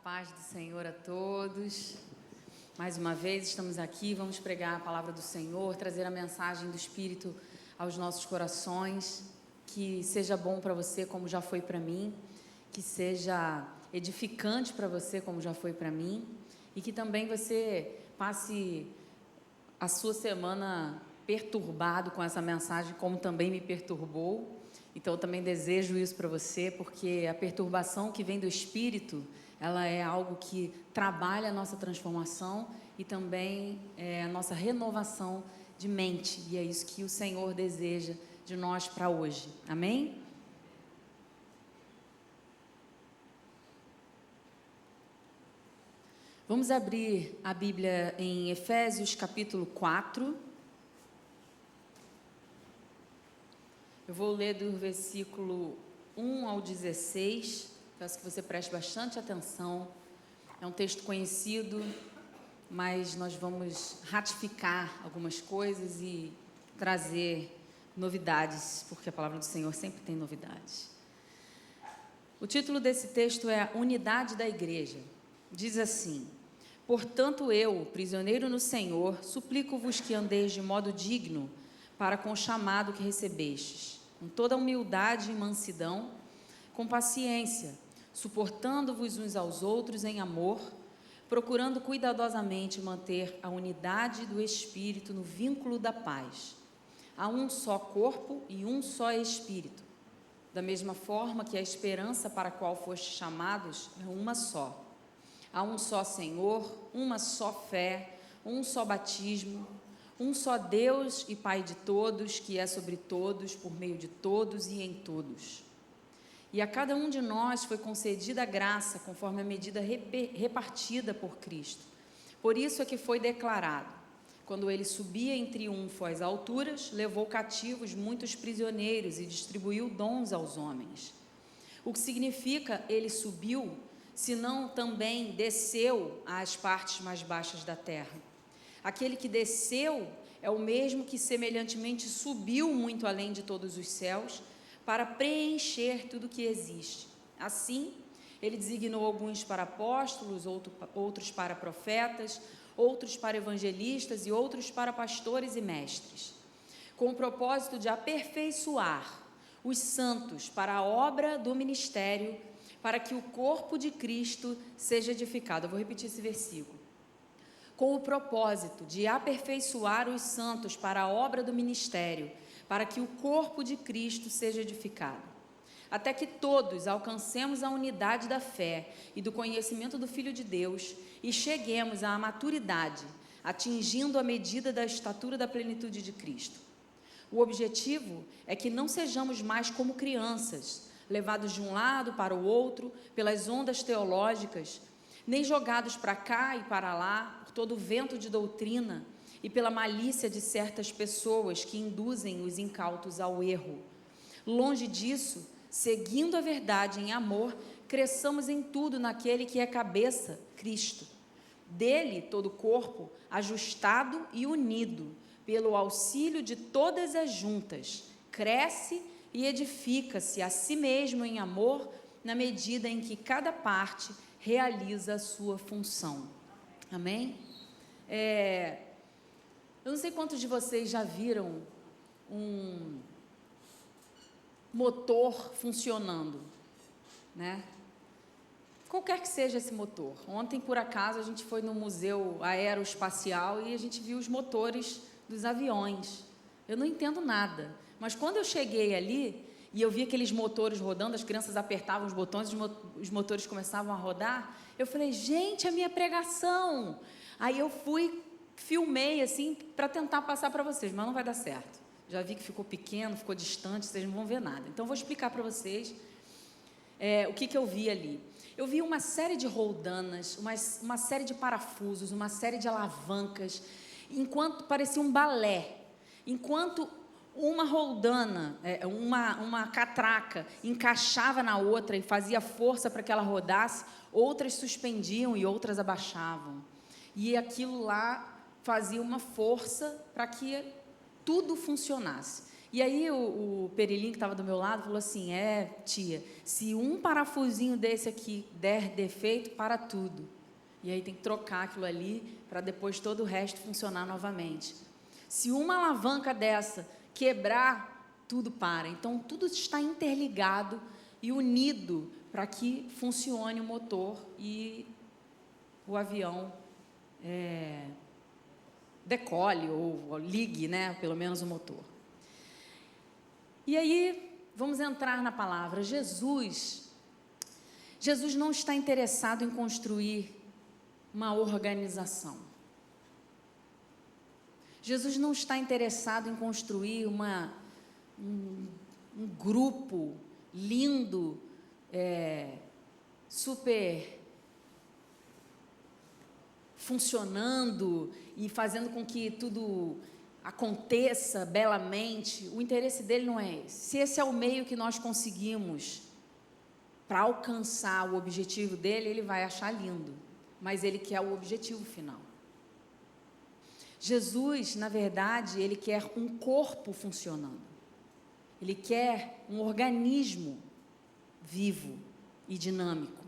paz do Senhor a todos. Mais uma vez estamos aqui, vamos pregar a palavra do Senhor, trazer a mensagem do Espírito aos nossos corações. Que seja bom para você como já foi para mim, que seja edificante para você como já foi para mim, e que também você passe a sua semana perturbado com essa mensagem, como também me perturbou. Então eu também desejo isso para você, porque a perturbação que vem do Espírito, ela é algo que trabalha a nossa transformação e também a nossa renovação de mente, e é isso que o Senhor deseja de nós para hoje, amém? Vamos abrir a Bíblia em Efésios capítulo 4. Eu vou ler do versículo 1 ao 16, peço que você preste bastante atenção. É um texto conhecido, mas nós vamos ratificar algumas coisas e trazer novidades, porque a palavra do Senhor sempre tem novidades. O título desse texto é Unidade da Igreja. Diz assim: portanto eu, prisioneiro no Senhor, suplico-vos que andeis de modo digno para com o chamado que recebestes, com toda humildade e mansidão, com paciência, suportando-vos uns aos outros em amor, procurando cuidadosamente manter a unidade do Espírito no vínculo da paz. Há um só corpo e um só Espírito, da mesma forma que a esperança para a qual fostes chamados é uma só. Há um só Senhor, uma só fé, um só batismo, um só Deus e Pai de todos, que é sobre todos, por meio de todos e em todos. E a cada um de nós foi concedida a graça, conforme a medida repartida por Cristo. Por isso é que foi declarado: quando ele subia em triunfo às alturas, levou cativos muitos prisioneiros e distribuiu dons aos homens. O que significa ele subiu, senão também desceu às partes mais baixas da terra. Aquele que desceu é o mesmo que semelhantemente subiu muito além de todos os céus, para preencher tudo que existe. Assim, ele designou alguns para apóstolos, outros para profetas, outros para evangelistas e outros para pastores e mestres, com o propósito de aperfeiçoar os santos para a obra do ministério, para que o corpo de Cristo seja edificado. Eu vou repetir esse versículo. Com o propósito de aperfeiçoar os santos para a obra do ministério, para que o corpo de Cristo seja edificado, até que todos alcancemos a unidade da fé e do conhecimento do Filho de Deus e cheguemos à maturidade, atingindo a medida da estatura da plenitude de Cristo. O objetivo é que não sejamos mais como crianças, levados de um lado para o outro pelas ondas teológicas, nem jogados para cá e para lá por todo o vento de doutrina e pela malícia de certas pessoas que induzem os incautos ao erro. Longe disso, seguindo a verdade em amor, cresçamos em tudo naquele que é cabeça, Cristo. Dele, todo o corpo, ajustado e unido, pelo auxílio de todas as juntas, cresce e edifica-se a si mesmo em amor, na medida em que cada parte realiza a sua função. Amém? Eu não sei quantos de vocês já viram um motor funcionando, né? Qualquer que seja esse motor. Ontem, por acaso, a gente foi no Museu Aeroespacial e a gente viu os motores dos aviões. Eu não entendo nada, mas quando eu cheguei ali e eu vi aqueles motores rodando, as crianças apertavam os botões, os motores começavam a rodar, eu falei, gente, a minha pregação! Aí eu fui, filmei assim, para tentar passar para vocês, mas não vai dar certo. Já vi que ficou pequeno, ficou distante, vocês não vão ver nada. Então, vou explicar para vocês o que eu vi ali. Eu vi uma série de roldanas, uma série de parafusos, uma série de alavancas, enquanto parecia um balé. Enquanto uma roldana, uma catraca, encaixava na outra e fazia força para que ela rodasse, outras suspendiam e outras abaixavam. E aquilo lá fazia uma força para que tudo funcionasse. E aí o Perilinho, que estava do meu lado, falou assim, tia, se um parafusinho desse aqui der defeito, para tudo. E aí tem que trocar aquilo ali, para depois todo o resto funcionar novamente. Se uma alavanca dessa quebrar, tudo para. Então, tudo está interligado e unido para que funcione o motor e o avião decole ou ligue, né, pelo menos o motor. E aí, vamos entrar na palavra. Jesus não está interessado em construir uma organização. Jesus não está interessado em construir um grupo lindo, super funcionando e fazendo com que tudo aconteça belamente. O interesse dele não é esse. Se esse é o meio que nós conseguimos para alcançar o objetivo dele, ele vai achar lindo, mas ele quer o objetivo final. Jesus, na verdade, ele quer um corpo funcionando. Ele quer um organismo vivo e dinâmico.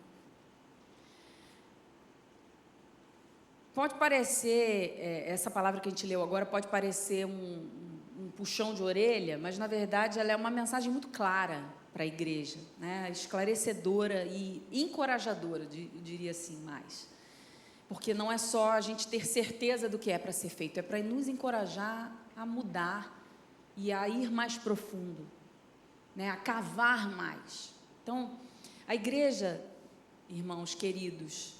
Pode parecer, essa palavra que a gente leu agora, pode parecer um puxão de orelha, mas, na verdade, ela é uma mensagem muito clara para a igreja, né? Esclarecedora e encorajadora, eu diria assim, mais. Porque não é só a gente ter certeza do que é para ser feito, é para nos encorajar a mudar e a ir mais profundo, né? A cavar mais. Então, a igreja, irmãos queridos,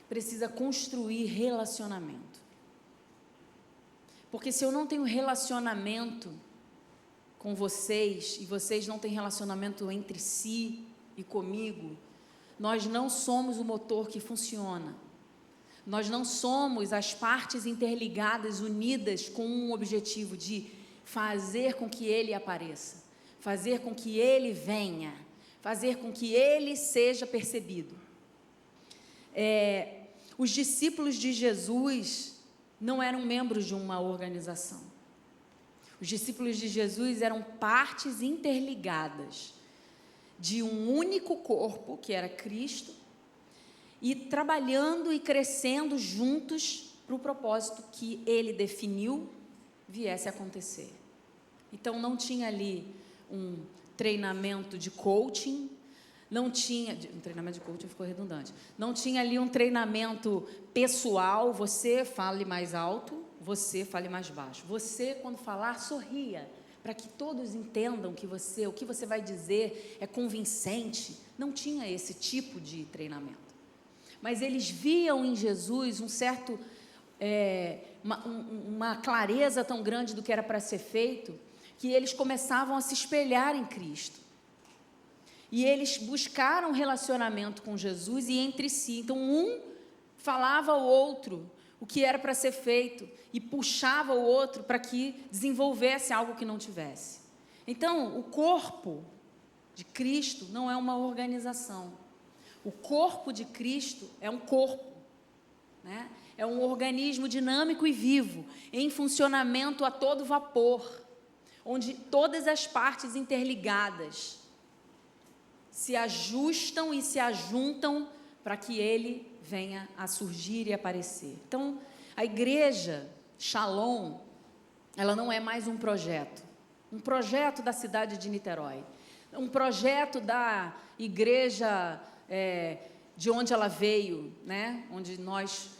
precisa construir relacionamento. Porque se eu não tenho relacionamento com vocês, e vocês não têm relacionamento entre si e comigo, nós não somos o motor que funciona. Nós não somos as partes interligadas, unidas com um objetivo de fazer com que ele apareça, fazer com que ele venha, fazer com que ele seja percebido. Os discípulos de Jesus não eram membros de uma organização. Os discípulos de Jesus eram partes interligadas de um único corpo, que era Cristo, e trabalhando e crescendo juntos para o propósito que ele definiu viesse a acontecer. Então, não tinha ali um treinamento de coaching, não tinha, um treinamento de coaching ficou redundante, não tinha ali um treinamento pessoal, você fale mais alto, você fale mais baixo, você quando falar, sorria, para que todos entendam que o que você vai dizer é convincente. Não tinha esse tipo de treinamento, mas eles viam em Jesus um certo, uma clareza tão grande do que era para ser feito, que eles começavam a se espelhar em Cristo. E eles buscaram relacionamento com Jesus e entre si. Então, um falava ao outro o que era para ser feito e puxava o outro para que desenvolvesse algo que não tivesse. Então, o corpo de Cristo não é uma organização. O corpo de Cristo é um corpo, né? É um organismo dinâmico e vivo, em funcionamento a todo vapor, onde todas as partes interligadas se ajustam e se ajuntam para que ele venha a surgir e aparecer. Então, a igreja Shalom, ela não é mais um projeto da cidade de Niterói, um projeto da igreja de onde ela veio, né? Onde nós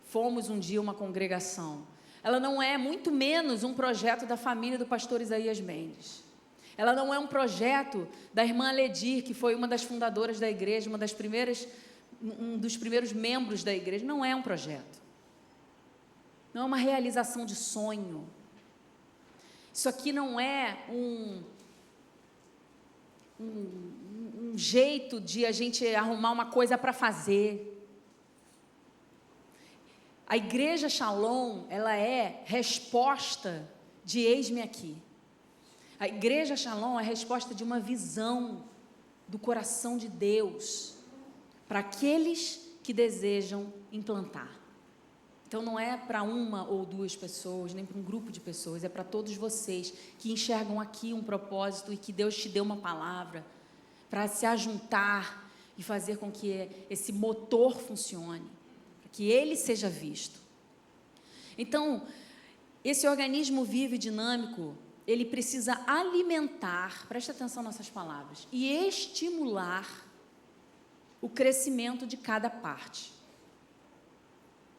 fomos um dia uma congregação. Ela não é muito menos um projeto da família do pastor Isaías Mendes. Ela não é um projeto da irmã Ledir, que foi uma das fundadoras da igreja, um dos primeiros membros da igreja. Não é um projeto. Não é uma realização de sonho. Isso aqui não é um jeito de a gente arrumar uma coisa para fazer. A igreja Shalom, ela é resposta de eis-me aqui. A igreja Shalom é a resposta de uma visão do coração de Deus para aqueles que desejam implantar. Então não é para uma ou duas pessoas, nem para um grupo de pessoas, é para todos vocês que enxergam aqui um propósito e que Deus te deu uma palavra para se ajuntar e fazer com que esse motor funcione, que ele seja visto. Então, esse organismo vivo e dinâmico, ele precisa alimentar, preste atenção nessas palavras, e estimular o crescimento de cada parte.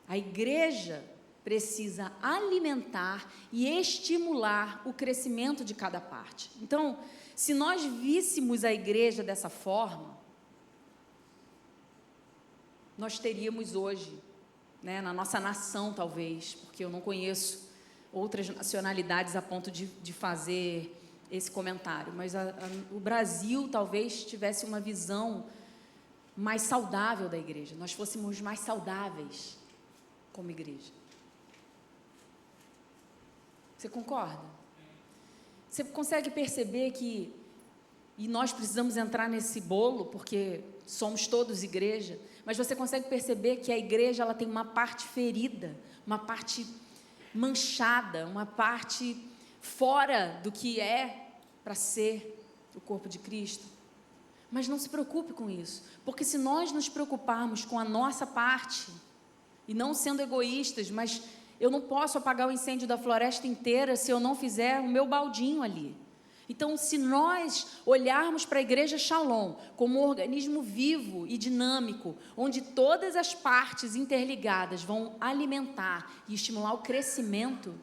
A igreja precisa alimentar e estimular o crescimento de cada parte. Então, se nós víssemos a igreja dessa forma, nós teríamos hoje, né, na nossa nação talvez, porque eu não conheço outras nacionalidades a ponto de fazer esse comentário, mas o Brasil talvez tivesse uma visão mais saudável da igreja, nós fôssemos mais saudáveis como igreja. Você concorda? Você consegue perceber que, e nós precisamos entrar nesse bolo, porque somos todos igreja, mas você consegue perceber que a igreja ela tem uma parte ferida, uma parte manchada, uma parte fora do que é para ser o corpo de Cristo? Mas não se preocupe com isso, porque se nós nos preocuparmos com a nossa parte, e não sendo egoístas, mas eu não posso apagar o incêndio da floresta inteira se eu não fizer o meu baldinho ali. Então, se nós olharmos para a Igreja Shalom como um organismo vivo e dinâmico, onde todas as partes interligadas vão alimentar e estimular o crescimento,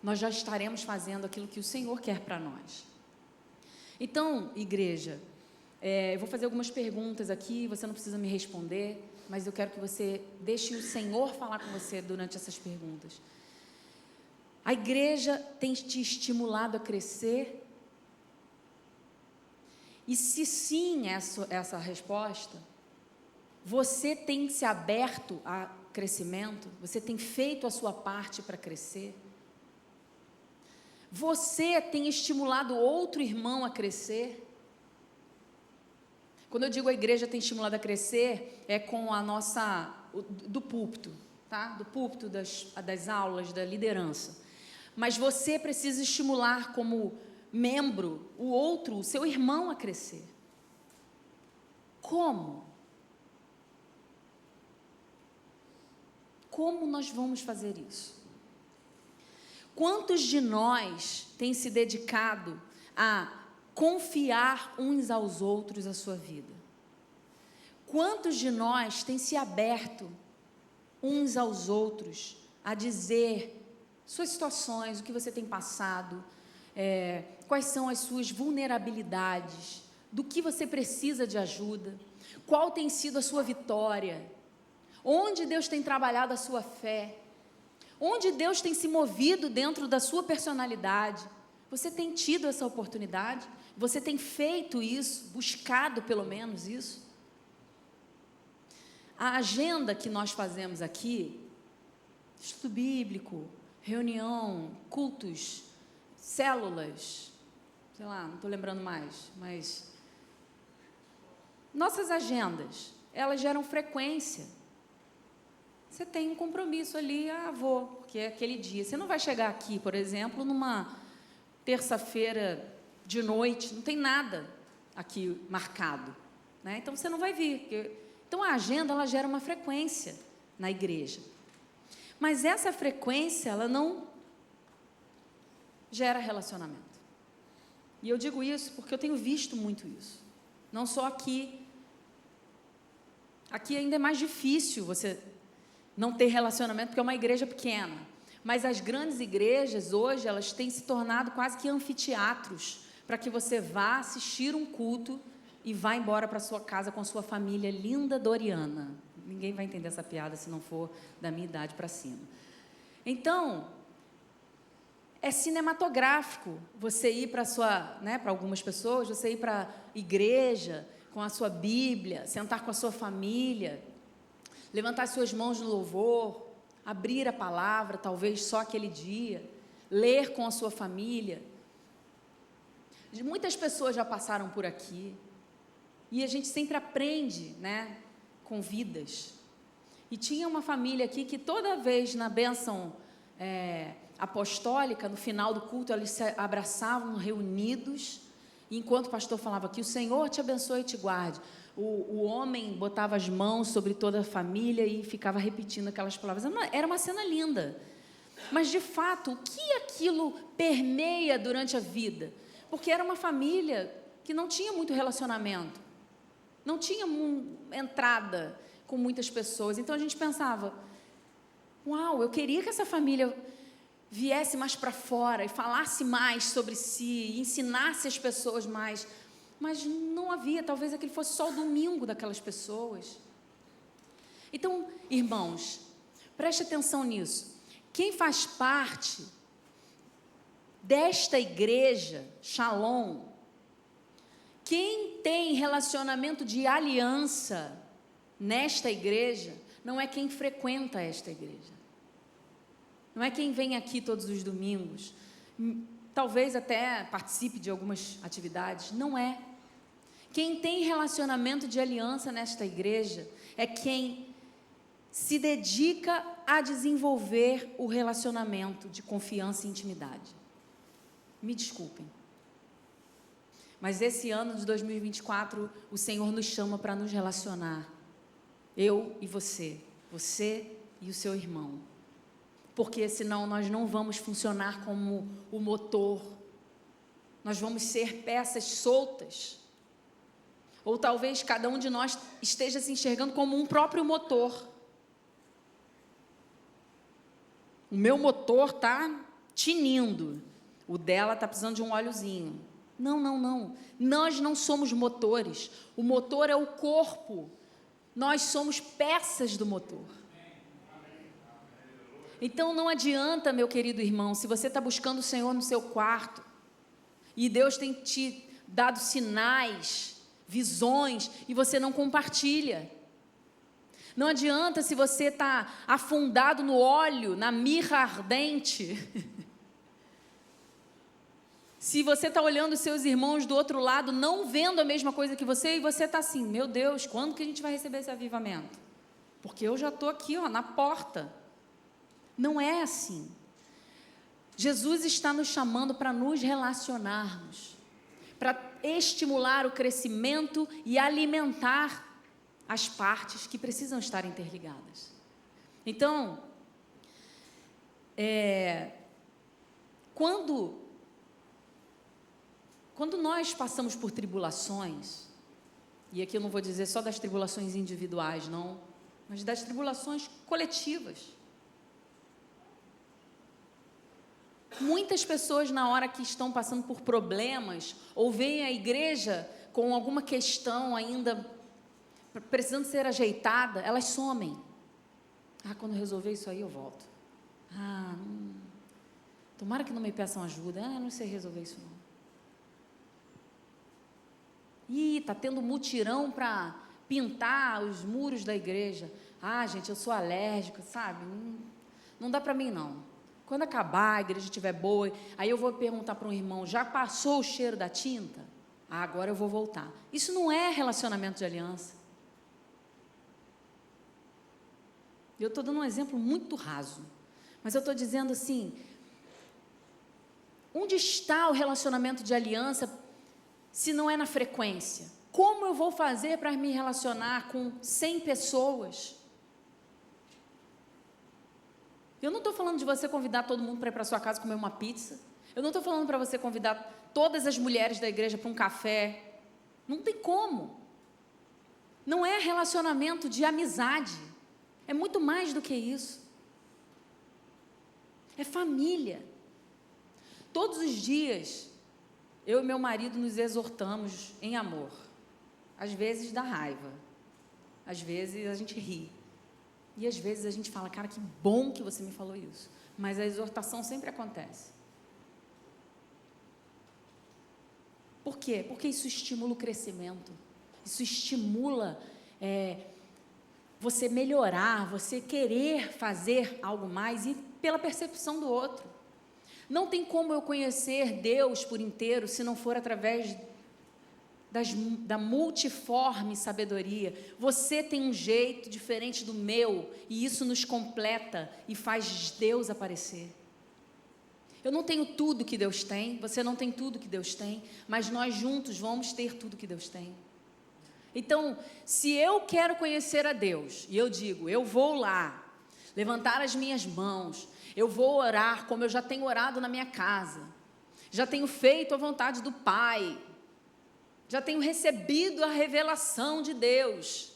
nós já estaremos fazendo aquilo que o Senhor quer para nós. Então, igreja, eu vou fazer algumas perguntas aqui, você não precisa me responder, mas eu quero que você deixe o Senhor falar com você durante essas perguntas. A igreja tem te estimulado a crescer? E se sim, essa resposta, você tem se aberto a crescimento? Você tem feito a sua parte para crescer? Você tem estimulado outro irmão a crescer? Quando eu digo a igreja tem estimulado a crescer, é com a nossa, do púlpito, tá? Do púlpito, das aulas, da liderança. Mas você precisa estimular como membro o outro, o seu irmão a crescer. Como? Como nós vamos fazer isso? Quantos de nós têm se dedicado a confiar uns aos outros a sua vida? Quantos de nós têm se aberto uns aos outros a dizer suas situações, o que você tem passado, quais são as suas vulnerabilidades, do que você precisa de ajuda, qual tem sido a sua vitória, onde Deus tem trabalhado a sua fé, onde Deus tem se movido dentro da sua personalidade? Você tem tido essa oportunidade? Você tem feito isso, buscado pelo menos isso? A agenda que nós fazemos aqui, estudo bíblico, reunião, cultos, células, sei lá, não estou lembrando mais, mas nossas agendas, elas geram frequência. Você tem um compromisso ali, vou, porque é aquele dia. Você não vai chegar aqui, por exemplo, numa terça-feira de noite, não tem nada aqui marcado, né? Então você não vai vir. Então a agenda, ela gera uma frequência na igreja. Mas essa frequência, ela não gera relacionamento. E eu digo isso porque eu tenho visto muito isso. Não só aqui. Aqui ainda é mais difícil você não ter relacionamento, porque é uma igreja pequena. Mas as grandes igrejas, hoje, elas têm se tornado quase que anfiteatros, para que você vá assistir um culto e vá embora para sua casa com a sua família linda doriana. Ninguém vai entender essa piada se não for da minha idade para cima. Então, é cinematográfico você ir para para algumas pessoas, você ir para a igreja com a sua Bíblia, sentar com a sua família, levantar suas mãos no louvor, abrir a palavra, talvez só aquele dia, ler com a sua família. Muitas pessoas já passaram por aqui, e a gente sempre aprende, né, com vidas. E tinha uma família aqui que toda vez na bênção apostólica, no final do culto, eles se abraçavam reunidos, e enquanto o pastor falava que o Senhor te abençoe e te guarde, o homem botava as mãos sobre toda a família e ficava repetindo aquelas palavras. Era uma cena linda. Mas, de fato, o que aquilo permeia durante a vida? Porque era uma família que não tinha muito relacionamento, não tinha entrada com muitas pessoas. Então, a gente pensava, uau, eu queria que essa família viesse mais para fora e falasse mais sobre si, e ensinasse as pessoas mais. Mas não havia, talvez aquele fosse só o domingo daquelas pessoas. Então, irmãos, preste atenção nisso. Quem faz parte desta igreja, Shalom, quem tem relacionamento de aliança nesta igreja, não é quem frequenta esta igreja. Não é quem vem aqui todos os domingos, talvez até participe de algumas atividades, não é. Quem tem relacionamento de aliança nesta igreja é quem se dedica a desenvolver o relacionamento de confiança e intimidade. Me desculpem, mas esse ano de 2024, o Senhor nos chama para nos relacionar, eu e você e o seu irmão, porque senão nós não vamos funcionar como o motor, nós vamos ser peças soltas, ou talvez cada um de nós esteja se enxergando como um próprio motor. O meu motor está tinindo, o dela está precisando de um óleozinho. Não, nós não somos motores, o motor é o corpo, nós somos peças do motor. Então não adianta, meu querido irmão, se você está buscando o Senhor no seu quarto, e Deus tem te dado sinais, visões, e você não compartilha. Não adianta se você está afundado no óleo, na mirra ardente. Se você está olhando os seus irmãos do outro lado, não vendo a mesma coisa que você, e você está assim, meu Deus, quando que a gente vai receber esse avivamento? Porque eu já estou aqui, na porta. Não é assim. Jesus está nos chamando para nos relacionarmos, para estimular o crescimento e alimentar as partes que precisam estar interligadas. Então, quando nós passamos por tribulações, e aqui eu não vou dizer só das tribulações individuais, não, mas das tribulações coletivas. Muitas pessoas, na hora que estão passando por problemas, ou veem a igreja com alguma questão ainda precisando ser ajeitada, elas somem. Quando resolver isso aí eu volto. Tomara que não me peçam ajuda. Não sei resolver isso não. Está tendo mutirão para pintar os muros da igreja. Gente, eu sou alérgica, sabe? Não dá para mim não. Quando acabar, a igreja estiver boa, aí eu vou perguntar para um irmão, já passou o cheiro da tinta? Agora eu vou voltar. Isso não é relacionamento de aliança. Eu estou dando um exemplo muito raso, mas eu estou dizendo assim, onde está o relacionamento de aliança se não é na frequência? Como eu vou fazer para me relacionar com 100 pessoas? Eu não estou falando de você convidar todo mundo para ir para a sua casa comer uma pizza. Eu não estou falando para você convidar todas as mulheres da igreja para um café. Não tem como. Não é relacionamento de amizade. É muito mais do que isso. É família. Todos os dias, eu e meu marido nos exortamos em amor. Às vezes dá raiva. Às vezes a gente ri. E às vezes a gente fala, cara, que bom que você me falou isso. Mas a exortação sempre acontece. Por quê? Porque isso estimula o crescimento. Isso estimula você melhorar, você querer fazer algo mais e pela percepção do outro. Não tem como eu conhecer Deus por inteiro se não for através da multiforme sabedoria. Você tem um jeito diferente do meu, e isso nos completa e faz Deus aparecer. Eu não tenho tudo que Deus tem, você não tem tudo que Deus tem, mas nós juntos vamos ter tudo que Deus tem. Então, se eu quero conhecer a Deus, e eu digo, eu vou lá, levantar as minhas mãos, eu vou orar como eu já tenho orado na minha casa, já tenho feito a vontade do Pai, já tenho recebido a revelação de Deus.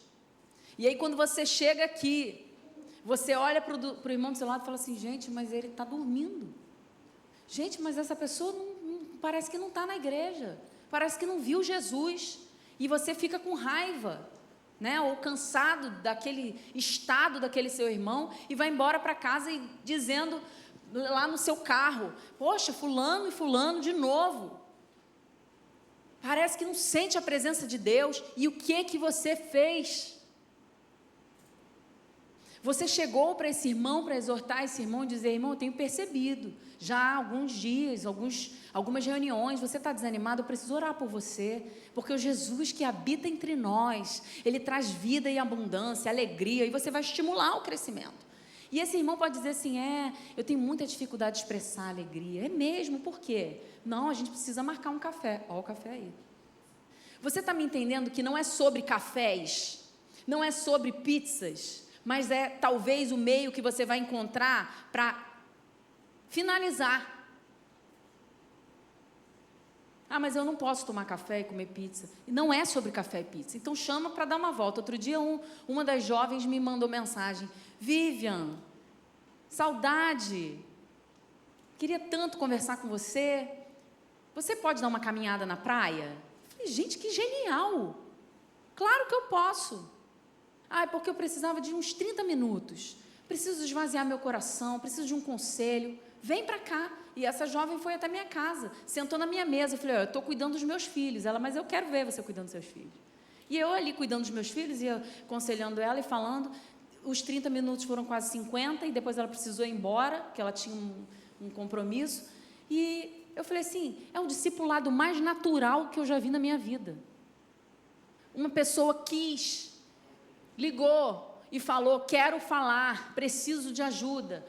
E aí quando você chega aqui, você olha para o irmão do seu lado e fala assim, gente, mas ele está dormindo. Gente, mas essa pessoa parece que não está na igreja, parece que não viu Jesus. E você fica com raiva, né? Ou cansado daquele estado daquele seu irmão, e vai embora para casa e dizendo lá no seu carro, poxa, fulano e fulano de novo. Parece que não sente a presença de Deus. E o que você fez? Você chegou para esse irmão, para exortar esse irmão e dizer, irmão, eu tenho percebido, já há alguns dias, algumas reuniões, você está desanimado, eu preciso orar por você, porque o Jesus que habita entre nós, Ele traz vida e abundância, alegria, e você vai estimular o crescimento. E esse irmão pode dizer assim, eu tenho muita dificuldade de expressar alegria. É mesmo? Por quê? Não, a gente precisa marcar um café. Olha o café aí. Você está me entendendo que não é sobre cafés, não é sobre pizzas, mas é talvez o meio que você vai encontrar para finalizar. Mas eu não posso tomar café e comer pizza. Não é sobre café e pizza. Então chama para dar uma volta. Outro dia uma das jovens me mandou mensagem, Vivian, saudade, queria tanto conversar com você, você pode dar uma caminhada na praia? Eu falei, gente, que genial, claro que eu posso. É porque eu precisava de uns 30 minutos, preciso esvaziar meu coração, preciso de um conselho, vem para cá. E essa jovem foi até minha casa, sentou na minha mesa, eu falei, eu estou cuidando dos meus filhos. Ela, mas eu quero ver você cuidando dos seus filhos. E eu ali cuidando dos meus filhos, e aconselhando ela e falando, os 30 minutos foram quase 50, e depois ela precisou ir embora, porque ela tinha um compromisso, e eu falei assim, é o discipulado mais natural que eu já vi na minha vida. Uma pessoa ligou e falou, quero falar, preciso de ajuda.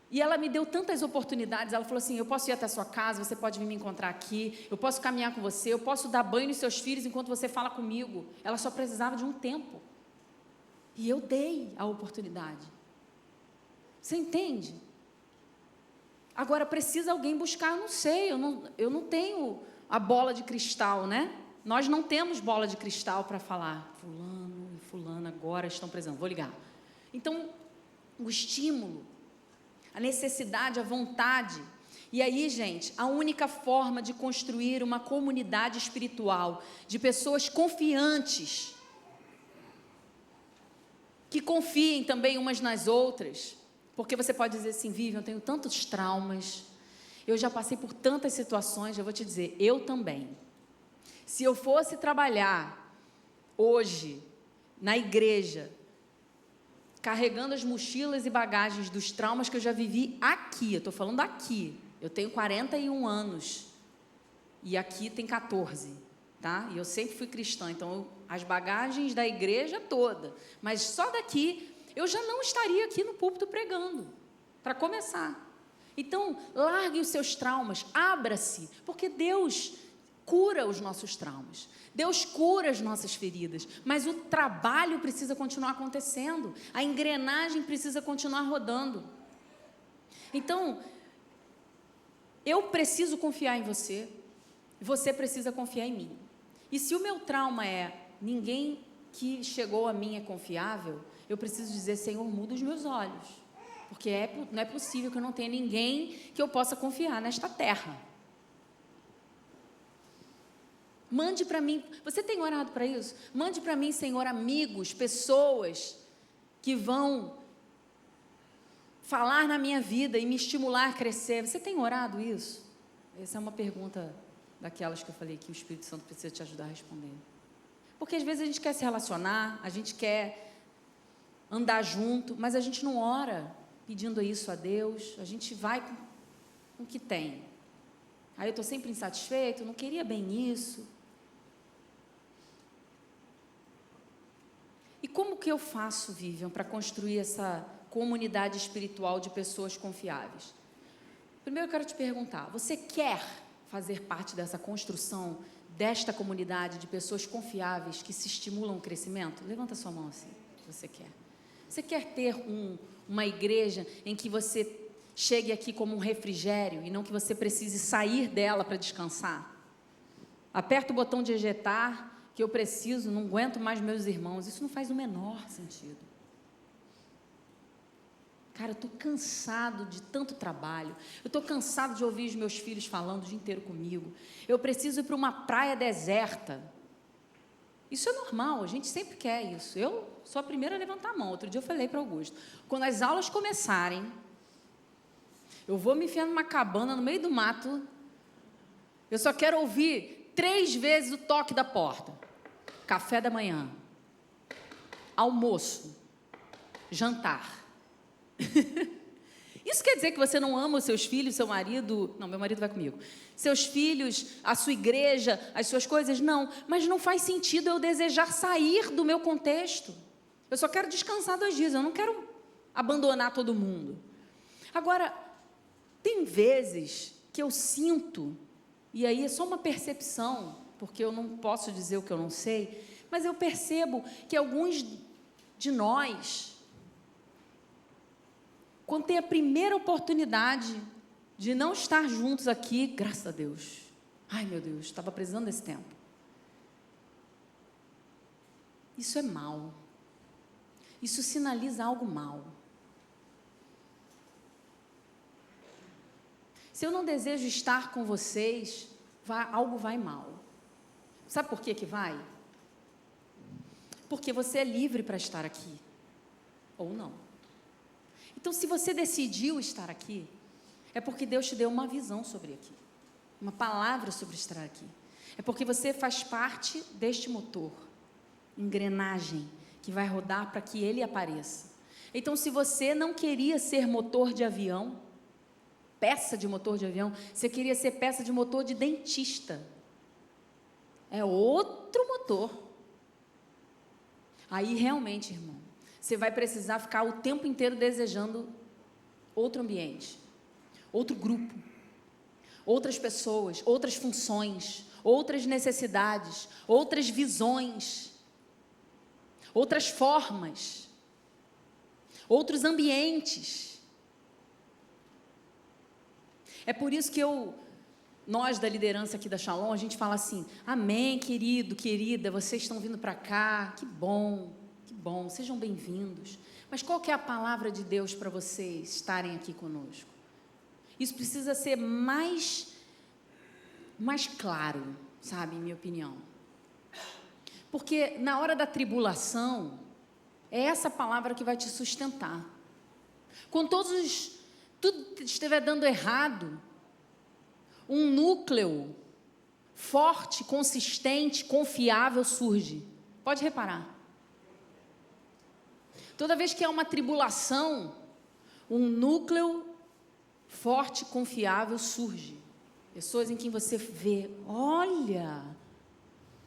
E ela me deu tantas oportunidades, ela falou assim, eu posso ir até a sua casa, você pode vir me encontrar aqui, eu posso caminhar com você, eu posso dar banho nos seus filhos enquanto você fala comigo. Ela só precisava de um tempo. E eu dei a oportunidade. Você entende? Agora, precisa alguém buscar, eu não sei, eu não tenho a bola de cristal, né? Nós não temos bola de cristal para falar, fulano e fulana agora estão precisando, vou ligar. Então, o estímulo, a necessidade, a vontade. E aí, gente, a única forma de construir uma comunidade espiritual, de pessoas confiantes, que confiem também umas nas outras, porque você pode dizer assim, Vivian, eu tenho tantos traumas, eu já passei por tantas situações, eu vou te dizer, eu também. Se eu fosse trabalhar hoje na igreja, carregando as mochilas e bagagens dos traumas que eu já vivi aqui, eu estou falando aqui, eu tenho 41 anos, e aqui tem 14, tá? E eu sempre fui cristã, então as bagagens da igreja toda, mas só daqui, eu já não estaria aqui no púlpito pregando, para começar. Então, largue os seus traumas, abra-se, porque Deus cura os nossos traumas, Deus cura as nossas feridas, mas o trabalho precisa continuar acontecendo, a engrenagem precisa continuar rodando. Então, eu preciso confiar em você, você precisa confiar em mim. E se o meu trauma é, ninguém que chegou a mim é confiável, eu preciso dizer, Senhor, muda os meus olhos, porque não é possível que eu não tenha ninguém que eu possa confiar nesta terra. Mande para mim, você tem orado para isso? Mande para mim, Senhor, amigos, pessoas que vão falar na minha vida e me estimular a crescer. Você tem orado isso? Essa é uma pergunta daquelas que eu falei que o Espírito Santo precisa te ajudar a responder. Porque às vezes a gente quer se relacionar, a gente quer andar junto, mas a gente não ora pedindo isso a Deus, a gente vai com o que tem. Aí eu estou sempre insatisfeito, eu não queria bem isso. E como que eu faço, Vivian, para construir essa comunidade espiritual de pessoas confiáveis? Primeiro eu quero te perguntar, você quer fazer parte dessa construção, desta comunidade de pessoas confiáveis que se estimulam o crescimento? Levanta sua mão assim, se você quer. Você quer ter uma igreja em que você chegue aqui como um refrigério e não que você precise sair dela para descansar? Aperta o botão de ejetar, que eu preciso, não aguento mais meus irmãos. Isso não faz o menor sentido. Cara, eu estou cansado de tanto trabalho, eu estou cansado de ouvir os meus filhos falando o dia inteiro comigo, eu preciso ir para uma praia deserta. Isso é normal, a gente sempre quer isso. Eu sou a primeira a levantar a mão. Outro dia eu falei para Augusto, quando as aulas começarem, eu vou me enfiar numa cabana no meio do mato, eu só quero ouvir 3 vezes o toque da porta. Café da manhã, almoço, jantar. Isso quer dizer que você não ama os seus filhos, seu marido? Não, meu marido vai comigo. Seus filhos, a sua igreja, as suas coisas? Não, mas não faz sentido eu desejar sair do meu contexto. Eu só quero descansar 2 dias, eu não quero abandonar todo mundo. Agora, tem vezes que eu sinto, e aí é só uma percepção, porque eu não posso dizer o que eu não sei, mas eu percebo que alguns de nós, quando tem a primeira oportunidade de não estar juntos aqui, graças a Deus, ai meu Deus, estava precisando desse tempo. Isso é mal. Isso sinaliza algo mal. Se eu não desejo estar com vocês, algo vai mal. Sabe por que vai? Porque você é livre para estar aqui, ou não. Então, se você decidiu estar aqui, é porque Deus te deu uma visão sobre aqui, uma palavra sobre estar aqui. É porque você faz parte deste motor, engrenagem, que vai rodar para que ele apareça. Então, se você não queria ser motor de avião, peça de motor de avião, você queria ser peça de motor de dentista, é outro motor. Aí, realmente, irmão, você vai precisar ficar o tempo inteiro desejando outro ambiente, outro grupo, outras pessoas, outras funções, outras necessidades, outras visões, outras formas, outros ambientes. É por isso que nós da liderança aqui da Shalom, a gente fala assim, amém, querido, querida, vocês estão vindo para cá, que bom, sejam bem-vindos. Mas qual que é a palavra de Deus para vocês estarem aqui conosco? Isso precisa ser mais claro, sabe, em minha opinião. Porque na hora da tribulação, é essa palavra que vai te sustentar. Quando tudo estiver dando errado, um núcleo forte, consistente, confiável surge. Pode reparar. Toda vez que há uma tribulação, um núcleo forte, confiável surge. Pessoas em quem você vê, olha,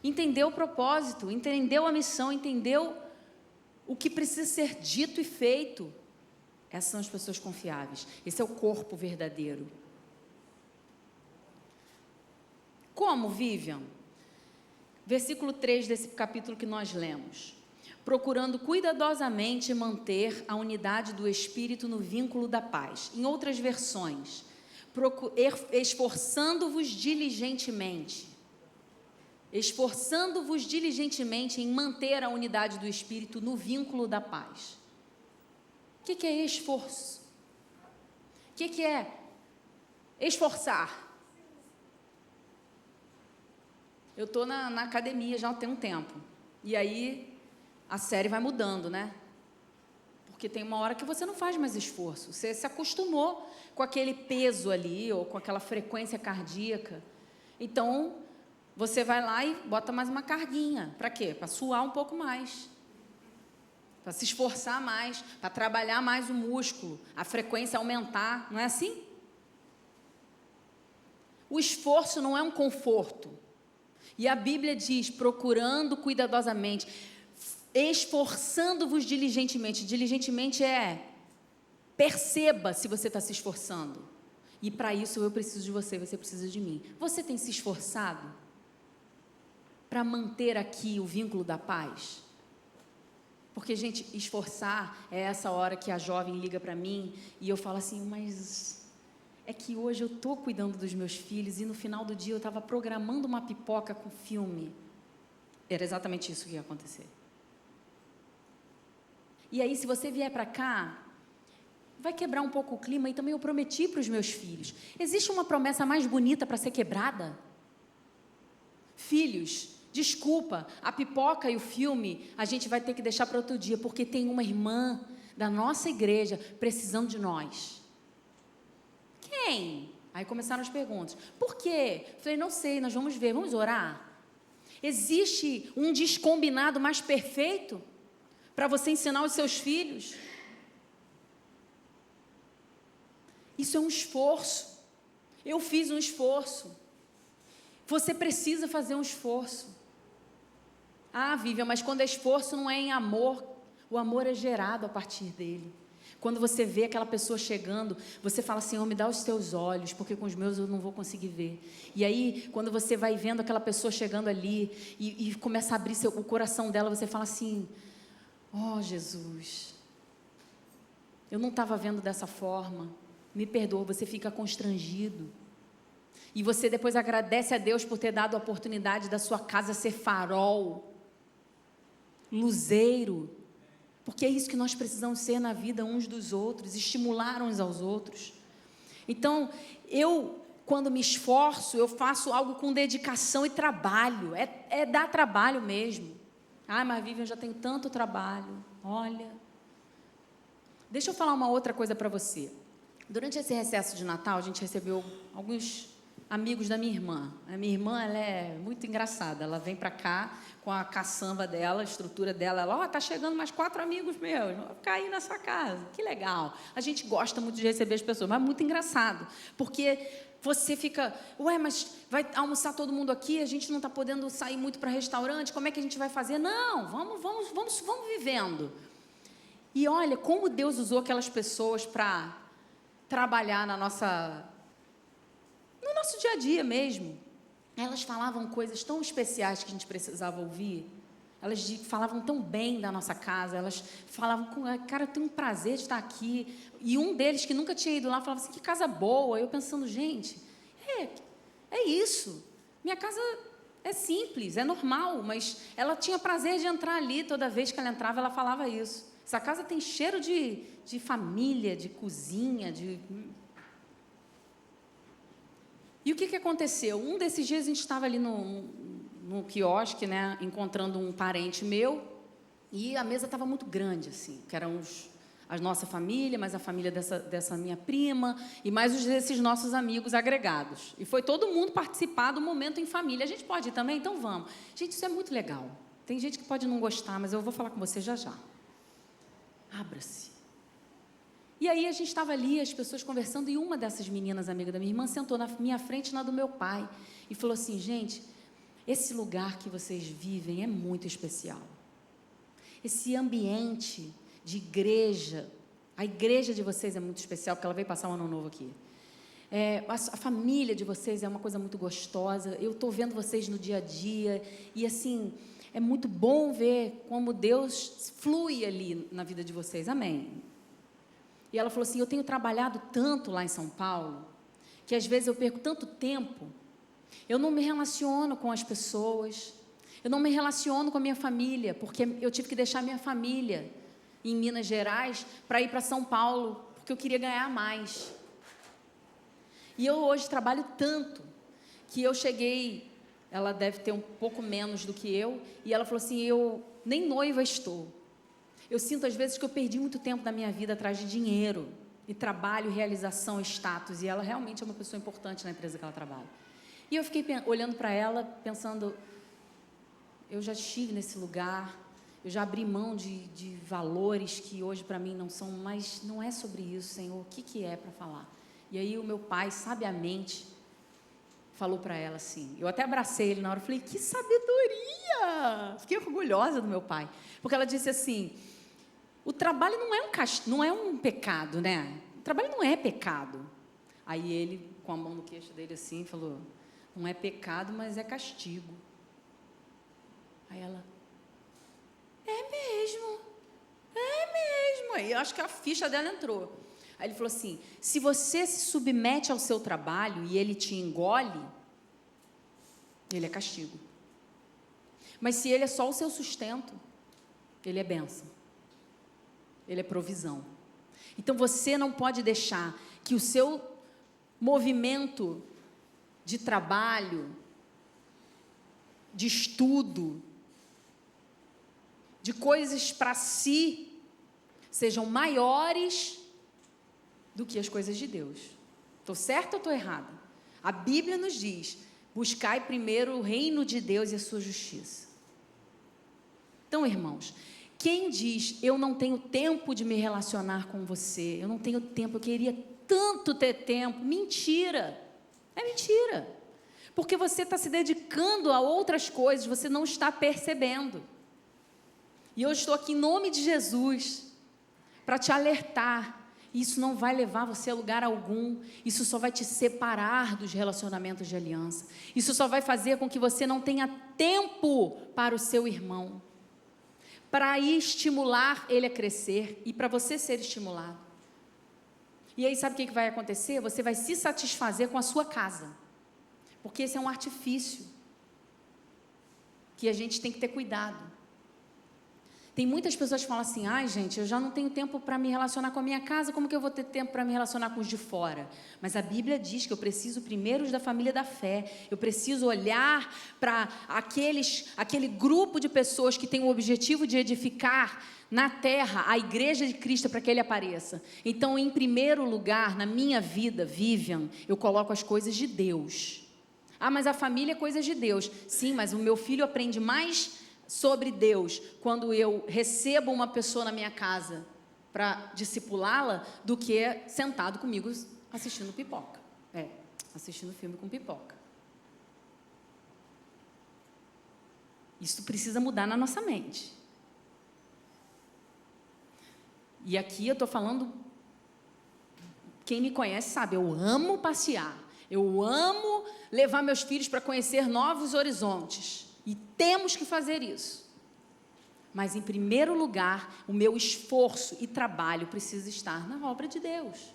entendeu o propósito, entendeu a missão, entendeu o que precisa ser dito e feito. Essas são as pessoas confiáveis. Esse é o corpo verdadeiro. Como, Vivian? Versículo 3 desse capítulo que nós lemos. Procurando cuidadosamente manter a unidade do Espírito no vínculo da paz. Em outras versões, esforçando-vos diligentemente. Esforçando-vos diligentemente em manter a unidade do Espírito no vínculo da paz. O que é esforço? O que é esforçar? Eu estou na academia já tem um tempo. E aí a série vai mudando, né? Porque tem uma hora que você não faz mais esforço. Você se acostumou com aquele peso ali, ou com aquela frequência cardíaca. Então, você vai lá e bota mais uma carguinha. Para quê? Para suar um pouco mais. Para se esforçar mais, para trabalhar mais o músculo, a frequência aumentar. Não é assim? O esforço não é um conforto. E a Bíblia diz, procurando cuidadosamente. esforçando-vos diligentemente. Diligentemente perceba se você está se esforçando. E para isso eu preciso de você precisa de mim. Você tem se esforçado para manter aqui o vínculo da paz? Porque, gente, esforçar é essa hora que a jovem liga para mim e eu falo assim, mas é que hoje eu estou cuidando dos meus filhos e no final do dia eu estava programando uma pipoca com filme. Era exatamente isso que ia acontecer. E aí, se você vier para cá, vai quebrar um pouco o clima e também eu prometi para os meus filhos. Existe uma promessa mais bonita para ser quebrada? Filhos, desculpa, a pipoca e o filme a gente vai ter que deixar para outro dia, porque tem uma irmã da nossa igreja precisando de nós. Quem? Aí começaram as perguntas. Por quê? Falei, não sei, nós vamos ver, vamos orar. Existe um descombinado mais perfeito para você ensinar os seus filhos? Isso é um esforço. Eu fiz um esforço. Você precisa fazer um esforço. Ah, Vivian, mas quando é esforço não é em amor. O amor é gerado a partir dele. Quando você vê aquela pessoa chegando, você fala, Senhor, me dá os teus olhos, porque com os meus eu não vou conseguir ver. E aí, quando você vai vendo aquela pessoa chegando ali e começa a abrir o coração dela, você fala assim, oh, Jesus, eu não estava vendo dessa forma. Me perdoa, você fica constrangido. E você depois agradece a Deus por ter dado a oportunidade da sua casa ser farol, luzeiro, porque é isso que nós precisamos ser na vida uns dos outros, estimular uns aos outros. Então, quando me esforço, eu faço algo com dedicação e trabalho, é dar trabalho mesmo. Ah, mas Vivian, eu já tenho tanto trabalho, olha. Deixa eu falar uma outra coisa para você. Durante esse recesso de Natal, a gente recebeu alguns amigos da minha irmã. A minha irmã, ela é muito engraçada. Ela vem para cá com a caçamba dela, a estrutura dela. Ela, tá chegando mais 4 amigos meus, vou ficar aí na sua casa. Que legal. A gente gosta muito de receber as pessoas, mas é muito engraçado. Porque você fica, mas vai almoçar todo mundo aqui, a gente não está podendo sair muito para restaurante, como é que a gente vai fazer? Não, vamos vivendo. E olha, como Deus usou aquelas pessoas para trabalhar no nosso dia a dia mesmo. Elas falavam coisas tão especiais que a gente precisava ouvir. Elas falavam tão bem da nossa casa. Elas falavam, cara, eu tenho um prazer de estar aqui. E um deles, que nunca tinha ido lá, falava assim, que casa boa. Eu pensando, gente, é isso. Minha casa é simples, é normal, mas ela tinha prazer de entrar ali. Toda vez que ela entrava, ela falava isso. Essa casa tem cheiro de família, de cozinha, E o que aconteceu? Um desses dias a gente estava ali no quiosque, né, encontrando um parente meu, e a mesa estava muito grande, assim, que eram a nossa família, mais a família dessa minha prima, e mais desses nossos amigos agregados. E foi todo mundo participar do momento em família. A gente pode ir também? Então vamos. Gente, isso é muito legal. Tem gente que pode não gostar, mas eu vou falar com você já já. Abra-se. E aí a gente estava ali, as pessoas conversando, e uma dessas meninas, amiga da minha irmã, sentou na minha frente e na do meu pai, e falou assim, gente, esse lugar que vocês vivem é muito especial. Esse ambiente de igreja, a igreja de vocês é muito especial, porque ela veio passar um ano novo aqui. A família de vocês é uma coisa muito gostosa, eu estou vendo vocês no dia a dia, e assim, é muito bom ver como Deus flui ali na vida de vocês, amém? E ela falou assim, eu tenho trabalhado tanto lá em São Paulo, que às vezes eu perco tanto tempo, eu não me relaciono com as pessoas, eu não me relaciono com a minha família, porque eu tive que deixar minha família em Minas Gerais para ir para São Paulo, porque eu queria ganhar mais. E eu hoje trabalho tanto, que eu cheguei, ela deve ter um pouco menos do que eu, e ela falou assim, eu nem noiva estou. Eu sinto às vezes que eu perdi muito tempo da minha vida atrás de dinheiro, e trabalho, realização, status, e ela realmente é uma pessoa importante na empresa que ela trabalha. E eu fiquei olhando para ela, pensando, eu já estive nesse lugar, eu já abri mão de valores que hoje para mim não são, mas não é sobre isso, Senhor, o que é para falar? E aí o meu pai, sabiamente, falou para ela assim, eu até abracei ele na hora, falei, que sabedoria! Fiquei orgulhosa do meu pai, porque ela disse assim, o trabalho não é um pecado, né? O trabalho não é pecado. Aí ele, com a mão no queixo dele assim, falou, não é pecado, mas é castigo. Aí ela, é mesmo. Aí eu acho que a ficha dela entrou. Aí ele falou assim, se você se submete ao seu trabalho e ele te engole, ele é castigo. Mas se ele é só o seu sustento, ele é bênção. Ele é provisão. Então você não pode deixar que o seu movimento de trabalho, de estudo, de coisas para si, sejam maiores do que as coisas de Deus. Estou certa ou estou errada? A Bíblia nos diz, buscai primeiro o reino de Deus e a sua justiça. Então, irmãos, quem diz, eu não tenho tempo de me relacionar com você, eu não tenho tempo, eu queria tanto ter tempo, mentira, é mentira, porque você está se dedicando a outras coisas, você não está percebendo, e eu estou aqui em nome de Jesus, para te alertar, isso não vai levar você a lugar algum, isso só vai te separar dos relacionamentos de aliança, isso só vai fazer com que você não tenha tempo para o seu irmão, para estimular ele a crescer e para você ser estimulado. E aí sabe o que vai acontecer? Você vai se satisfazer com a sua casa, porque esse é um artifício que a gente tem que ter cuidado. Tem muitas pessoas que falam assim, ai gente, eu já não tenho tempo para me relacionar com a minha casa, como que eu vou ter tempo para me relacionar com os de fora? Mas a Bíblia diz que eu preciso primeiro da família da fé, eu preciso olhar para aquele grupo de pessoas que tem o objetivo de edificar na terra a igreja de Cristo para que ele apareça. Então, em primeiro lugar, na minha vida, Vivian, eu coloco as coisas de Deus. Ah, mas a família é coisa de Deus. Sim, mas o meu filho aprende mais sobre Deus quando eu recebo uma pessoa na minha casa para discipulá-la do que sentado comigo assistindo pipoca, assistindo filme com pipoca. Isso precisa mudar na nossa mente. E aqui eu estou falando, quem me conhece sabe, eu amo passear, eu amo levar meus filhos para conhecer novos horizontes. E temos que fazer isso. Mas, em primeiro lugar, o meu esforço e trabalho precisa estar na obra de Deus.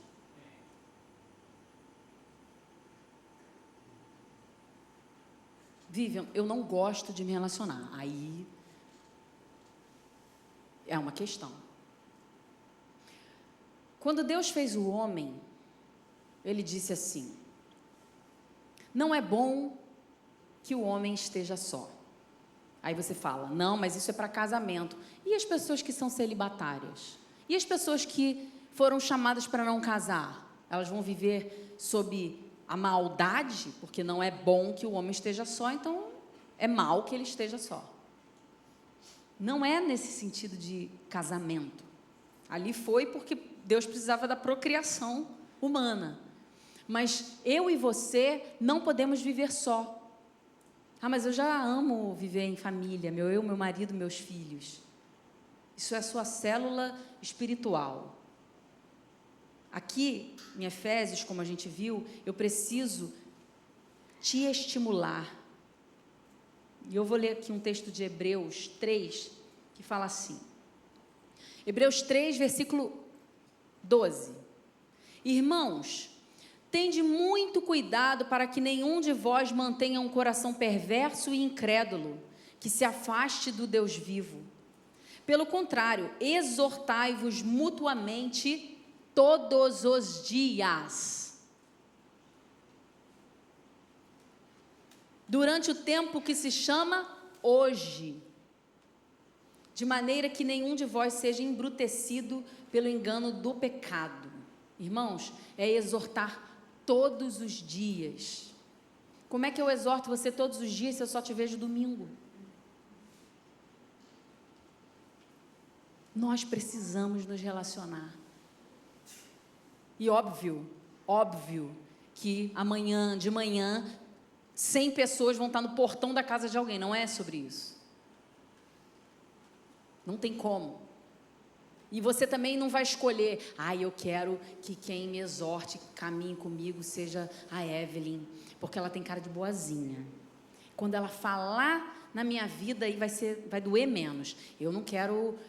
Vivian, eu não gosto de me relacionar. Aí é uma questão. Quando Deus fez o homem, Ele disse assim, não é bom que o homem esteja só. Aí você fala, não, mas isso é para casamento. E as pessoas que são celibatárias? E as pessoas que foram chamadas para não casar? Elas vão viver sob a maldade? Porque não é bom que o homem esteja só, então é mal que ele esteja só. Não é nesse sentido de casamento. Ali foi porque Deus precisava da procriação humana. Mas eu e você não podemos viver só. Ah, mas eu já amo viver em família, meu marido, meus filhos. Isso é a sua célula espiritual. Aqui, em Efésios, como a gente viu, eu preciso te estimular. E eu vou ler aqui um texto de Hebreus 3, que fala assim. Hebreus 3, versículo 12. Irmãos, tende muito cuidado para que nenhum de vós mantenha um coração perverso e incrédulo, que se afaste do Deus vivo. Pelo contrário, exortai-vos mutuamente todos os dias, durante o tempo que se chama hoje, de maneira que nenhum de vós seja embrutecido pelo engano do pecado. Irmãos, é exortar todos os dias. Como é que eu exorto você todos os dias se eu só te vejo domingo? Nós precisamos nos relacionar. E óbvio que amanhã, de manhã, 100 pessoas vão estar no portão da casa de alguém. Não é sobre isso. Não tem como. E você também não vai escolher, eu quero que quem me exorte, caminhe comigo, seja a Evelyn, porque ela tem cara de boazinha. Quando ela falar na minha vida, aí vai doer menos. Eu não quero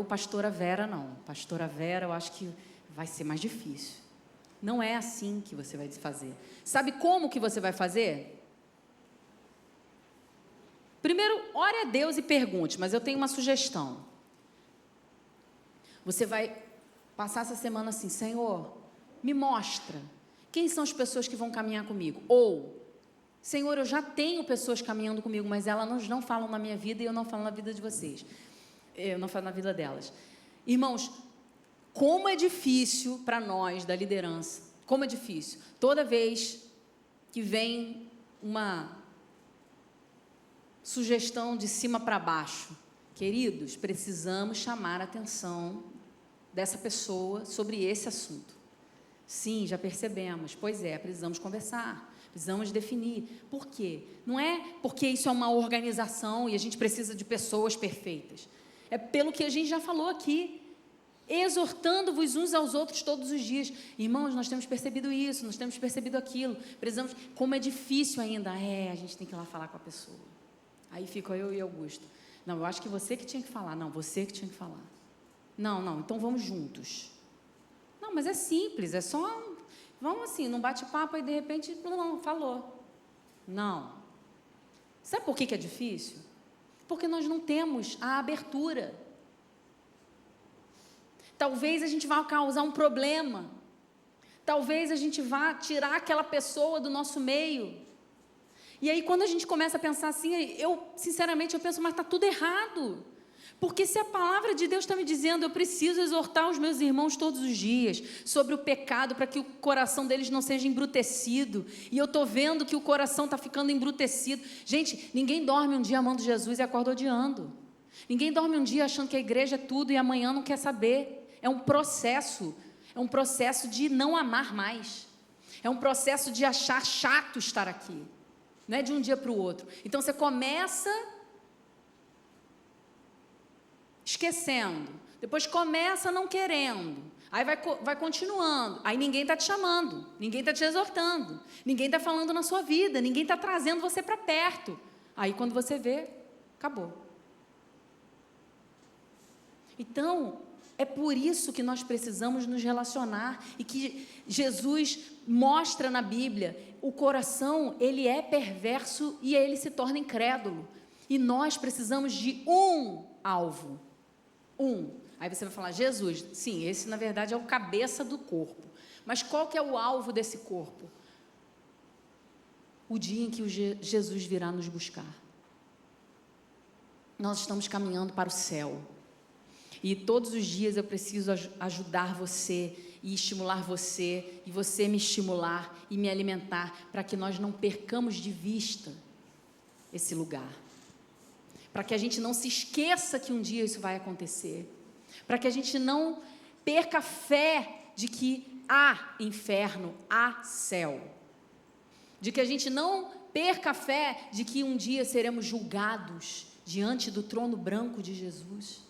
pastora Vera, não. Pastora Vera, eu acho que vai ser mais difícil. Não é assim que você vai fazer. Sabe como que você vai fazer? Primeiro, ore a Deus e pergunte, mas eu tenho uma sugestão. Você vai passar essa semana assim, Senhor, me mostra quem são as pessoas que vão caminhar comigo. Ou, Senhor, eu já tenho pessoas caminhando comigo, mas elas não falam na minha vida e eu não falo na vida de vocês. Eu não falo na vida delas. Irmãos, como é difícil para nós da liderança, como é difícil. Toda vez que vem uma sugestão de cima para baixo, queridos, precisamos chamar a atenção dessa pessoa sobre esse assunto. Sim, já percebemos. Pois é, precisamos conversar, precisamos definir. Por quê? Não é porque isso é uma organização e a gente precisa de pessoas perfeitas. É pelo que a gente já falou aqui. Exortando-vos uns aos outros todos os dias. Irmãos, nós temos percebido isso, nós temos percebido aquilo. Precisamos, como é difícil ainda. A gente tem que ir lá falar com a pessoa. Aí fico eu e Augusto. Não, eu acho que você que tinha que falar. Não, você que tinha que falar. Não, então vamos juntos. Não, mas é simples, é só, vamos assim, num bate-papo e de repente, não, falou. Não. Sabe por que é difícil? Porque nós não temos a abertura. Talvez a gente vá causar um problema. Talvez a gente vá tirar aquela pessoa do nosso meio. E aí, quando a gente começa a pensar assim, sinceramente, eu penso, mas está tudo errado. Porque se a palavra de Deus está me dizendo, eu preciso exortar os meus irmãos todos os dias sobre o pecado, para que o coração deles não seja embrutecido, e eu estou vendo que o coração está ficando embrutecido. Gente, ninguém dorme um dia amando Jesus e acorda odiando. Ninguém dorme um dia achando que a igreja é tudo e amanhã não quer saber. É um processo de não amar mais. É um processo de achar chato estar aqui. Não é de um dia para o outro. Então você começa esquecendo, depois começa não querendo, aí vai continuando, aí ninguém está te chamando, ninguém está te exortando, ninguém está falando na sua vida, ninguém está trazendo você para perto. Aí quando você vê, acabou. Então, é por isso que nós precisamos nos relacionar e que Jesus mostra na Bíblia, o coração, ele é perverso e ele se torna incrédulo. E nós precisamos de um alvo. Aí você vai falar, Jesus, sim, esse na verdade é o cabeça do corpo. Mas qual que é o alvo desse corpo? O dia em que Jesus virá nos buscar. Nós estamos caminhando para o céu. E todos os dias eu preciso ajudar você e estimular você, e você me estimular e me alimentar, para que nós não percamos de vista esse lugar. Para que a gente não se esqueça que um dia isso vai acontecer. Para que a gente não perca a fé de que há inferno, há céu. De que a gente não perca a fé de que um dia seremos julgados diante do trono branco de Jesus.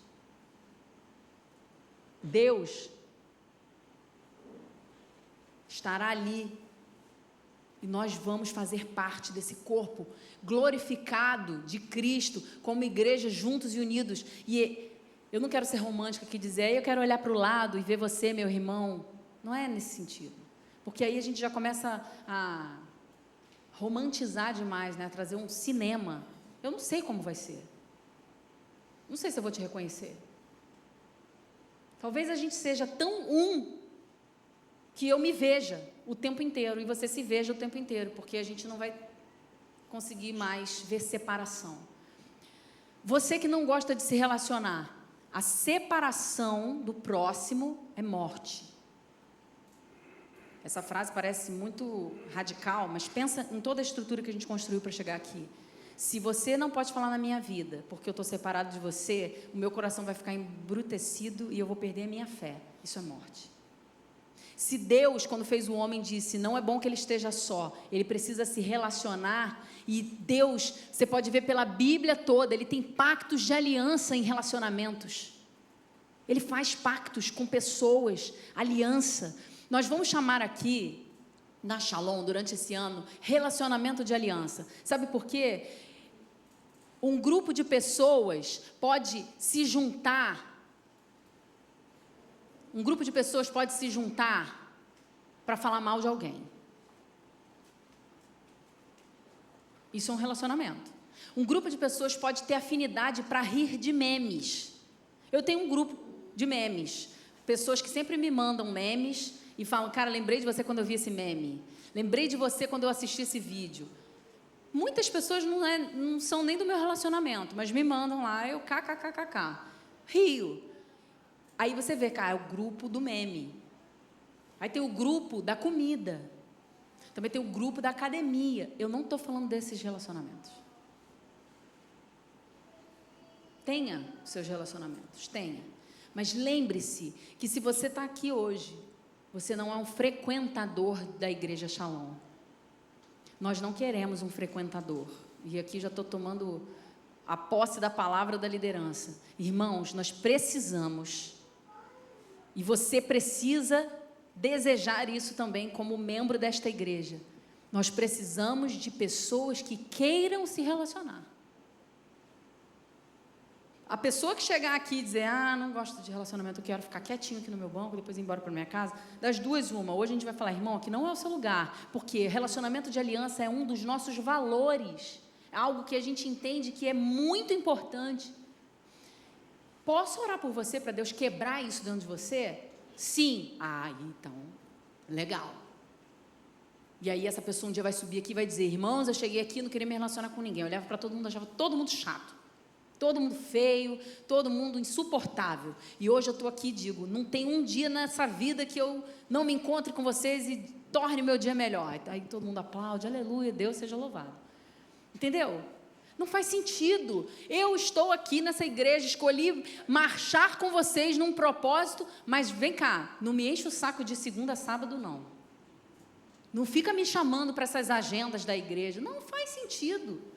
Deus estará ali e nós vamos fazer parte desse corpo glorificado de Cristo, como igreja juntos e unidos. E eu não quero ser romântica aqui e dizer, eu quero olhar para o lado e ver você, meu irmão. Não é nesse sentido. Porque aí a gente já começa a romantizar demais, né? A trazer um cinema. Eu não sei como vai ser. Não sei se eu vou te reconhecer. Talvez a gente seja tão que eu me veja o tempo inteiro e você se veja o tempo inteiro, porque a gente não vai conseguir mais ver separação. Você que não gosta de se relacionar, a separação do próximo é morte. Essa frase parece muito radical, mas pensa em toda a estrutura que a gente construiu para chegar aqui. Se você não pode falar na minha vida, porque eu estou separado de você, o meu coração vai ficar embrutecido e eu vou perder a minha fé. Isso é morte. Se Deus, quando fez o homem, disse, não é bom que ele esteja só, ele precisa se relacionar, e Deus, você pode ver pela Bíblia toda, ele tem pactos de aliança em relacionamentos. Ele faz pactos com pessoas, aliança. Nós vamos chamar aqui, na Shalom, durante esse ano, relacionamento de aliança. Sabe por quê? Um grupo de pessoas pode se juntar. Um grupo de pessoas pode se juntar para falar mal de alguém. Isso é um relacionamento. Um grupo de pessoas pode ter afinidade para rir de memes. Eu tenho um grupo de memes. Pessoas que sempre me mandam memes e falam, cara, lembrei de você quando eu vi esse meme. Lembrei de você quando eu assisti esse vídeo. Muitas pessoas não são nem do meu relacionamento, mas me mandam lá, eu kkkk, rio. Aí você vê, cara, é o grupo do meme. Aí tem o grupo da comida. Também tem o grupo da academia. Eu não estou falando desses relacionamentos. Tenha os seus relacionamentos, tenha. Mas lembre-se que se você está aqui hoje, você não é um frequentador da Igreja Shalom. Nós não queremos um frequentador. E aqui já estou tomando a posse da palavra da liderança. Irmãos, nós precisamos, e você precisa desejar isso também como membro desta igreja. Nós precisamos de pessoas que queiram se relacionar. A pessoa que chegar aqui e dizer, não gosto de relacionamento, eu quero ficar quietinho aqui no meu banco, depois ir embora para minha casa, das duas uma, hoje a gente vai falar, irmão, aqui não é o seu lugar, porque relacionamento de aliança é um dos nossos valores, é algo que a gente entende que é muito importante. Posso orar por você para Deus quebrar isso dentro de você? Sim. Então, legal. E aí essa pessoa um dia vai subir aqui e vai dizer, irmãos, eu cheguei aqui e não queria me relacionar com ninguém, eu olhava para todo mundo, achava todo mundo chato. Todo mundo feio, todo mundo insuportável. E hoje eu estou aqui e digo, não tem um dia nessa vida que eu não me encontre com vocês e torne o meu dia melhor. Aí todo mundo aplaude, aleluia, Deus seja louvado. Entendeu? Não faz sentido. Eu estou aqui nessa igreja, escolhi marchar com vocês num propósito, mas vem cá, não me enche o saco de segunda a sábado, não. Não fica me chamando para essas agendas da igreja. Não faz sentido.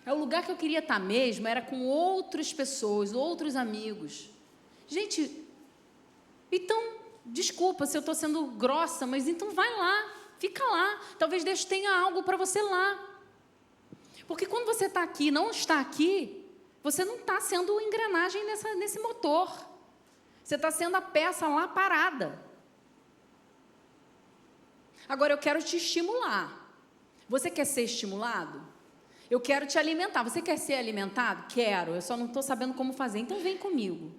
O lugar que eu queria estar mesmo era com outras pessoas, outros amigos. Gente, então, desculpa se eu estou sendo grossa, mas então vai lá, fica lá. Talvez Deus tenha algo para você lá. Porque quando você está aqui, não está aqui, você não está sendo engrenagem nesse motor. Você está sendo a peça lá parada. Agora, eu quero te estimular. Você quer ser estimulado? Eu quero te alimentar. Você quer ser alimentado? Quero. Eu só não estou sabendo como fazer. Então, vem comigo.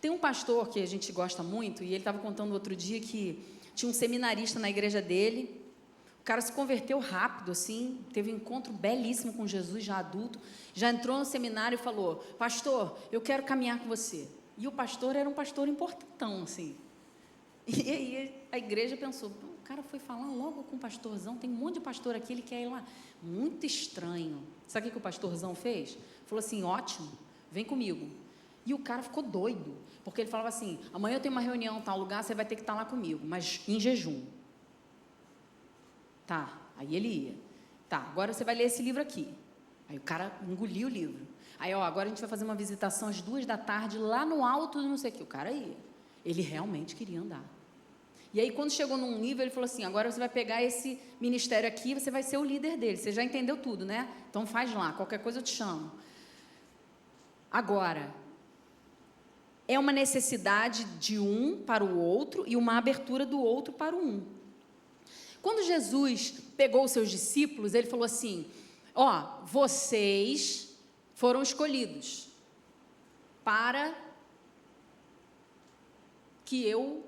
Tem um pastor que a gente gosta muito, e ele estava contando outro dia que tinha um seminarista na igreja dele. O cara se converteu rápido, assim, teve um encontro belíssimo com Jesus, já adulto. Já entrou no seminário e falou, pastor, eu quero caminhar com você. E o pastor era um pastor importantão, assim. E aí a igreja pensou, o cara foi falar logo com o pastorzão, tem um monte de pastor aqui, ele quer ir lá. Muito estranho. Sabe o que o pastorzão fez? Falou assim, ótimo, vem comigo. E o cara ficou doido, porque ele falava assim, amanhã eu tenho uma reunião em tal lugar, você vai ter que estar lá comigo, mas em jejum. Tá, aí ele ia. Tá, agora você vai ler esse livro aqui. Aí o cara engoliu o livro. Aí, agora a gente vai fazer uma visitação às 14h lá no alto do não sei o que. O cara ia. Ele realmente queria andar. E aí, quando chegou num nível, ele falou assim, agora você vai pegar esse ministério aqui, você vai ser o líder dele. Você já entendeu tudo, né? Então faz lá, qualquer coisa eu te chamo. Agora, é uma necessidade de um para o outro e uma abertura do outro para o um. Quando Jesus pegou os seus discípulos, ele falou assim, vocês foram escolhidos para que eu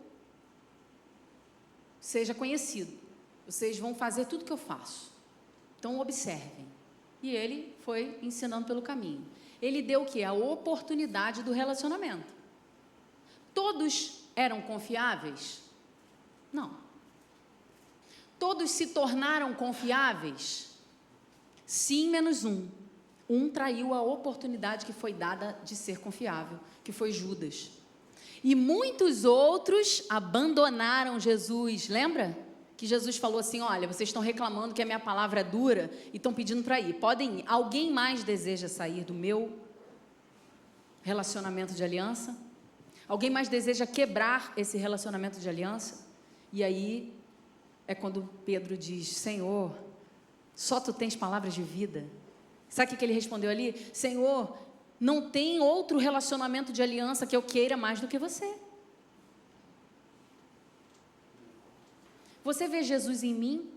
seja conhecido. Vocês vão fazer tudo que eu faço. Então, observem. E ele foi ensinando pelo caminho. Ele deu o quê? A oportunidade do relacionamento. Todos eram confiáveis? Não. Todos se tornaram confiáveis? Sim, menos um. Um traiu a oportunidade que foi dada de ser confiável, que foi Judas. E muitos outros abandonaram Jesus. Lembra? Que Jesus falou assim, olha, vocês estão reclamando que a minha palavra é dura e estão pedindo para ir. Podem ir. Alguém mais deseja sair do meu relacionamento de aliança? Alguém mais deseja quebrar esse relacionamento de aliança? E aí é quando Pedro diz, Senhor, só tu tens palavras de vida. Sabe o que ele respondeu ali? Senhor, não tem outro relacionamento de aliança que eu queira mais do que você. Você vê Jesus em mim?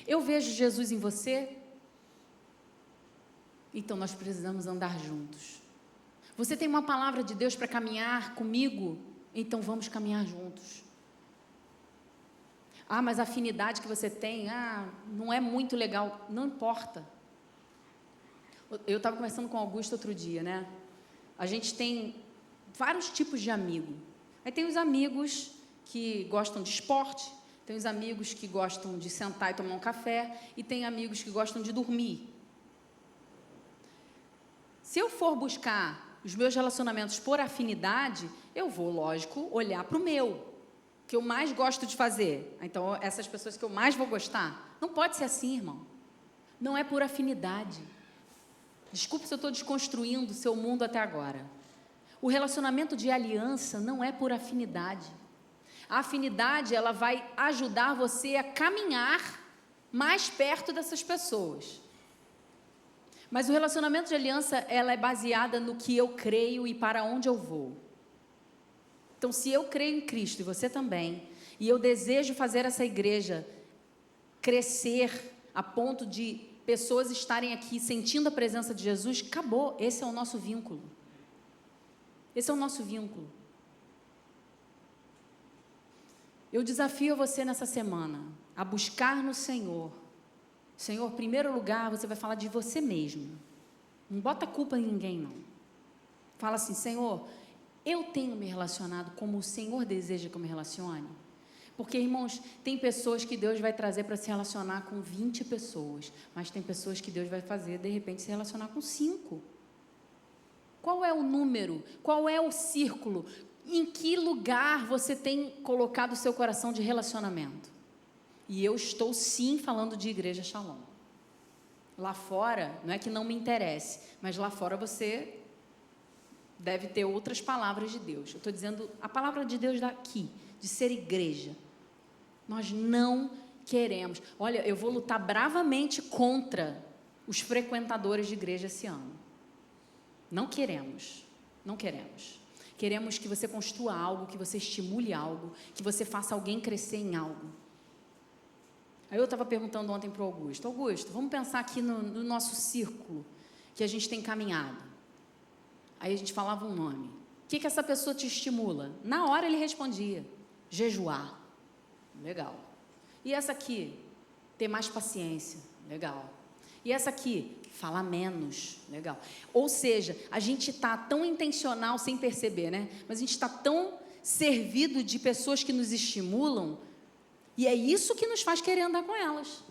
Eu vejo Jesus em você? Então nós precisamos andar juntos. Você tem uma palavra de Deus para caminhar comigo? Então vamos caminhar juntos. Ah, mas a afinidade que você tem, não é muito legal. Não importa. Eu estava conversando com o Augusto outro dia, né? A gente tem vários tipos de amigo. Aí tem os amigos que gostam de esporte, tem os amigos que gostam de sentar e tomar um café, e tem amigos que gostam de dormir. Se eu for buscar os meus relacionamentos por afinidade, eu vou, lógico, olhar para o meu, que eu mais gosto de fazer. Então, essas pessoas que eu mais vou gostar. Não pode ser assim, irmão. Não é por afinidade. Desculpe se eu estou desconstruindo o seu mundo até agora. O relacionamento de aliança não é por afinidade. A afinidade, ela vai ajudar você a caminhar mais perto dessas pessoas. Mas o relacionamento de aliança, ela é baseada no que eu creio e para onde eu vou. Então, se eu creio em Cristo e você também, e eu desejo fazer essa igreja crescer a ponto de pessoas estarem aqui sentindo a presença de Jesus, acabou. Esse é o nosso vínculo. Esse é o nosso vínculo. Eu desafio você nessa semana a buscar no Senhor. Senhor, em primeiro lugar, você vai falar de você mesmo. Não bota culpa em ninguém, não. Fala assim, Senhor, eu tenho me relacionado como o Senhor deseja que eu me relacione? Porque, irmãos, tem pessoas que Deus vai trazer para se relacionar com 20 pessoas, mas tem pessoas que Deus vai fazer, de repente, se relacionar com 5. Qual é o número? Qual é o círculo? Em que lugar você tem colocado o seu coração de relacionamento? E eu estou, sim, falando de Igreja Shalom. Lá fora, não é que não me interesse, mas lá fora você deve ter outras palavras de Deus. Eu estou dizendo a palavra de Deus daqui, de ser igreja. Nós não queremos. Olha, eu vou lutar bravamente contra os frequentadores de igreja esse ano. Não queremos. Não queremos. Queremos que você construa algo, que você estimule algo, que você faça alguém crescer em algo. Aí eu estava perguntando ontem para o Augusto, vamos pensar aqui no nosso círculo, que a gente tem caminhado. Aí a gente falava um nome. O que essa pessoa te estimula? Na hora ele respondia, jejuar. Legal. E essa aqui? Ter mais paciência. Legal. E essa aqui? Falar menos. Legal. Ou seja, a gente está tão intencional sem perceber, né? Mas a gente está tão servido de pessoas que nos estimulam, e é isso que nos faz querer andar com elas.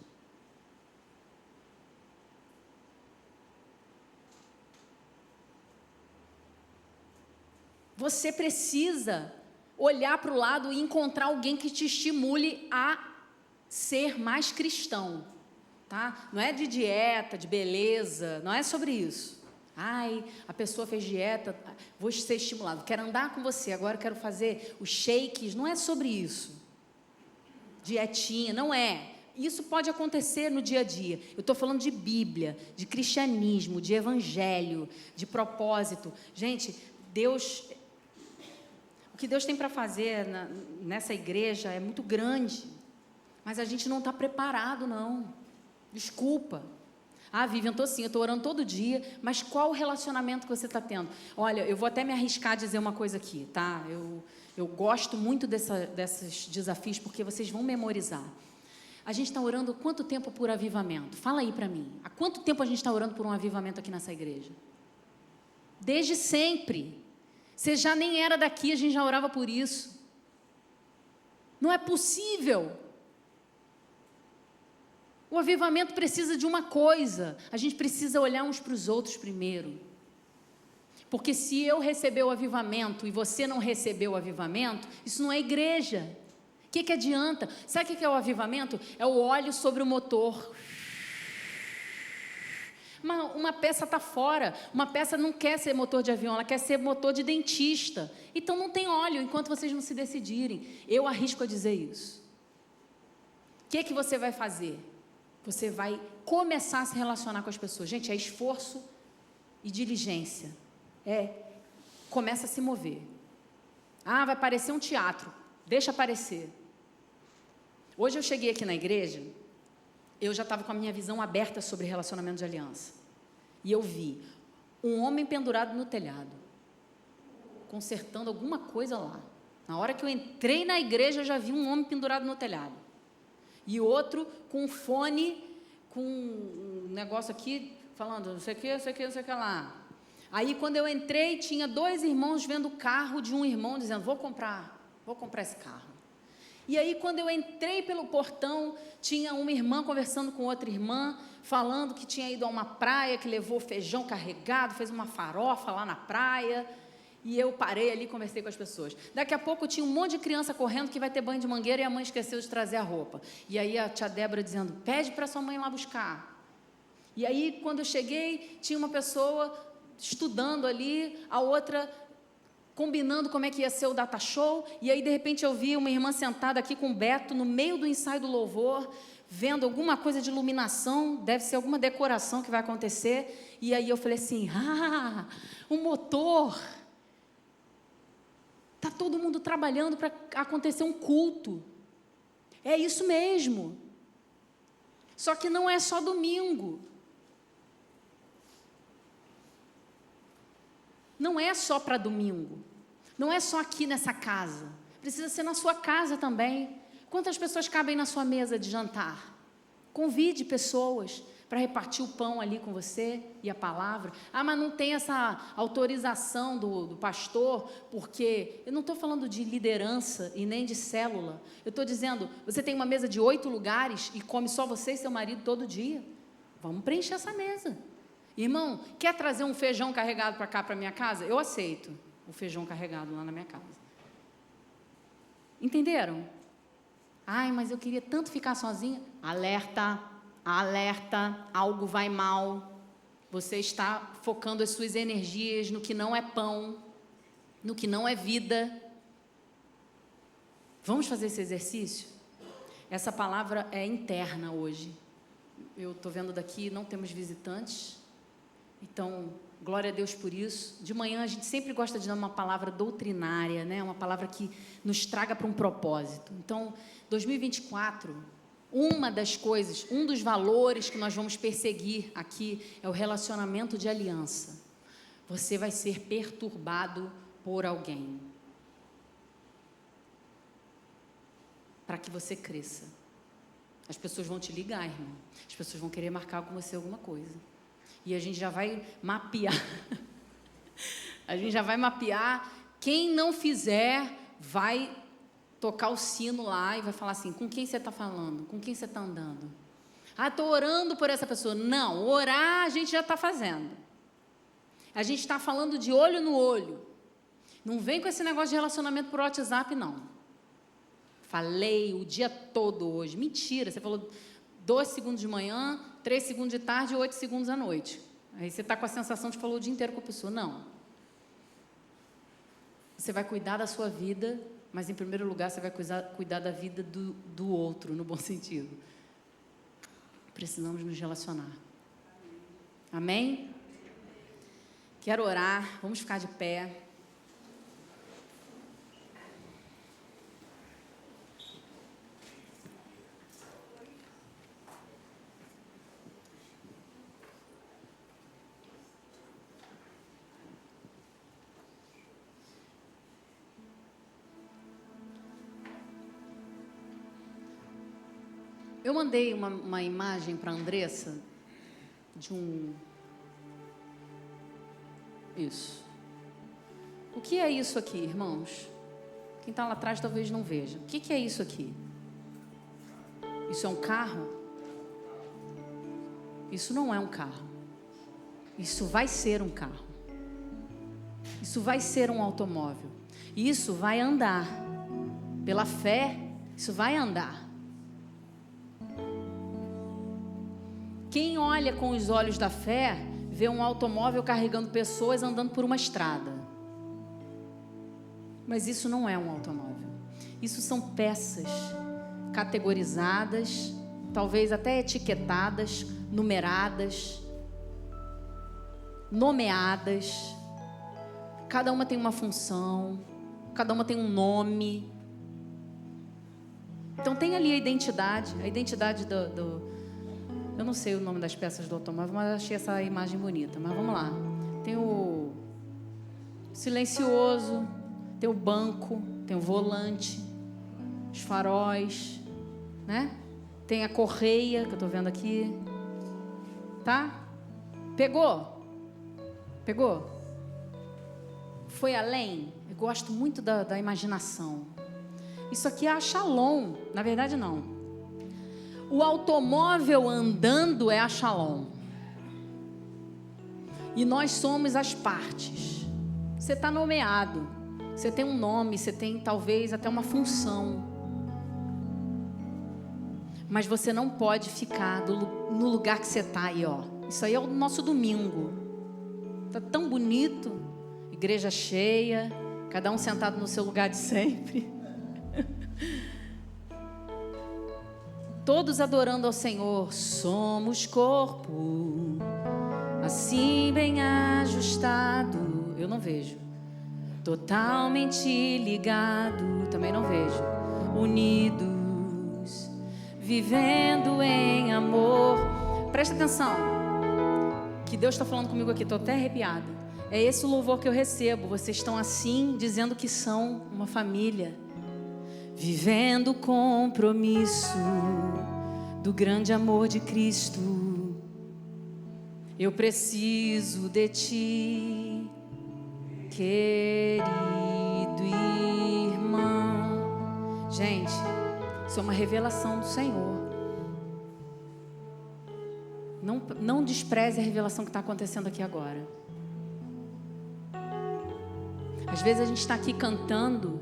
Você precisa olhar para o lado e encontrar alguém que te estimule a ser mais cristão, tá? Não é de dieta, de beleza, não é sobre isso. Ai, a pessoa fez dieta, vou ser estimulado, quero andar com você, agora quero fazer os shakes, não é sobre isso. Dietinha, não é. Isso pode acontecer no dia a dia. Eu estou falando de Bíblia, de cristianismo, de evangelho, de propósito. Gente, o que Deus tem para fazer nessa igreja é muito grande, mas a gente não está preparado, não. Desculpa. Vivian, eu estou orando todo dia, mas qual o relacionamento que você está tendo? Olha, eu vou até me arriscar a dizer uma coisa aqui, tá? Eu gosto muito desses desafios, porque vocês vão memorizar. A gente está orando quanto tempo por avivamento? Fala aí para mim. Há quanto tempo a gente está orando por um avivamento aqui nessa igreja? Desde sempre. Você já nem era daqui, a gente já orava por isso. Não é possível. O avivamento precisa de uma coisa. A gente precisa olhar uns para os outros primeiro. Porque se eu receber o avivamento e você não recebeu o avivamento, isso não é igreja. O que adianta? Sabe o que é o avivamento? É o óleo sobre o motor. Uma peça está fora, uma peça não quer ser motor de avião, ela quer ser motor de dentista. Então não tem óleo enquanto vocês não se decidirem. Eu arrisco a dizer isso. O que você vai fazer? Você vai começar a se relacionar com as pessoas. Gente, é esforço e diligência. Começa a se mover. Vai parecer um teatro. Deixa aparecer. Hoje eu cheguei aqui na igreja, eu já estava com a minha visão aberta sobre relacionamento de aliança. E eu vi um homem pendurado no telhado, consertando alguma coisa lá. Na hora que eu entrei na igreja, eu já vi um homem pendurado no telhado. E outro com um fone, com um negócio aqui, falando, não sei o que, não sei o que, não sei o que lá. Aí, quando eu entrei, tinha 2 irmãos vendo o carro de um irmão, dizendo, vou comprar esse carro. E aí, quando eu entrei pelo portão, tinha uma irmã conversando com outra irmã, falando que tinha ido a uma praia, que levou feijão carregado, fez uma farofa lá na praia. E eu parei ali e conversei com as pessoas. Daqui a pouco tinha um monte de criança correndo que vai ter banho de mangueira e a mãe esqueceu de trazer a roupa. E aí a tia Débora dizendo, pede para sua mãe ir lá buscar. E aí, quando eu cheguei, tinha uma pessoa estudando ali, a outra combinando como é que ia ser o data show, e aí de repente eu vi uma irmã sentada aqui com o Beto, no meio do ensaio do louvor, vendo alguma coisa de iluminação, deve ser alguma decoração que vai acontecer, e aí eu falei assim, o motor, está todo mundo trabalhando para acontecer um culto, é isso mesmo, só que não é só domingo, não é só para domingo, não é só aqui nessa casa, precisa ser na sua casa também. Quantas pessoas cabem na sua mesa de jantar? Convide pessoas para repartir o pão ali com você e a palavra. Mas não tem essa autorização do pastor, porque eu não estou falando de liderança e nem de célula, eu estou dizendo, você tem uma mesa de 8 lugares e come só você e seu marido todo dia, vamos preencher essa mesa. Irmão, quer trazer um feijão carregado para cá, para minha casa? Eu aceito o feijão carregado lá na minha casa. Entenderam? Mas eu queria tanto ficar sozinha. Alerta, algo vai mal. Você está focando as suas energias no que não é pão, no que não é vida. Vamos fazer esse exercício? Essa palavra é interna hoje. Eu estou vendo daqui, não temos visitantes. Então, glória a Deus por isso. De manhã a gente sempre gosta de dar uma palavra doutrinária, né? Uma palavra que nos traga para um propósito. Então, 2024, uma das coisas, um dos valores que nós vamos perseguir aqui é o relacionamento de aliança. Você vai ser perturbado por alguém, para que você cresça. As pessoas vão te ligar, irmão. As pessoas vão querer marcar com você alguma coisa. E a gente já vai mapear. A gente já vai mapear. Quem não fizer, vai tocar o sino lá e vai falar assim, com quem você está falando? Com quem você está andando? Estou orando por essa pessoa. Não, orar a gente já está fazendo. A gente está falando de olho no olho. Não vem com esse negócio de relacionamento por WhatsApp, não. Falei o dia todo hoje. Mentira, você falou 2 segundos de manhã, 3 segundos de tarde e 8 segundos à noite. Aí você está com a sensação de que falou o dia inteiro com a pessoa. Não. Você vai cuidar da sua vida, mas em primeiro lugar você vai cuidar da vida do outro, no bom sentido. Precisamos nos relacionar. Amém? Quero orar, vamos ficar de pé. Eu mandei uma imagem para a Andressa de um... Isso. O que é isso aqui, irmãos? Quem está lá atrás talvez não veja. O que é isso aqui? Isso é um carro? Isso não é um carro. Isso vai ser um carro. Isso vai ser um automóvel. E isso vai andar. Pela fé, isso vai andar. Quem olha com os olhos da fé, vê um automóvel carregando pessoas andando por uma estrada. Mas isso não é um automóvel. Isso são peças categorizadas, talvez até etiquetadas, numeradas, nomeadas. Cada uma tem uma função, cada uma tem um nome. Então tem ali a identidade eu não sei o nome das peças do automóvel, mas achei essa imagem bonita. Mas vamos lá. Tem o silencioso, tem o banco, tem o volante, os faróis, né? Tem a correia, que eu estou vendo aqui. Tá? Pegou? Pegou? Foi além? Eu gosto muito da imaginação. Isso aqui é a Shalom. Na verdade, não. O automóvel andando é a Shalom. E nós somos as partes. Você está nomeado. Você tem um nome, você tem talvez até uma função. Mas você não pode ficar no lugar que você está aí, ó. Isso aí é o nosso domingo. Está tão bonito. Igreja cheia. Cada um sentado no seu lugar de sempre. Todos adorando ao Senhor. Somos corpo, assim bem ajustado. Eu não vejo. Totalmente ligado. Também não vejo. Unidos, vivendo em amor. Presta atenção, que Deus está falando comigo aqui. Estou até arrepiada. É esse o louvor que eu recebo. Vocês estão assim, dizendo que são uma família, vivendo o compromisso do grande amor de Cristo. Eu preciso de ti, querido irmão. Gente, isso é uma revelação do Senhor. Não despreze a revelação que está acontecendo aqui agora. Às vezes a gente está aqui cantando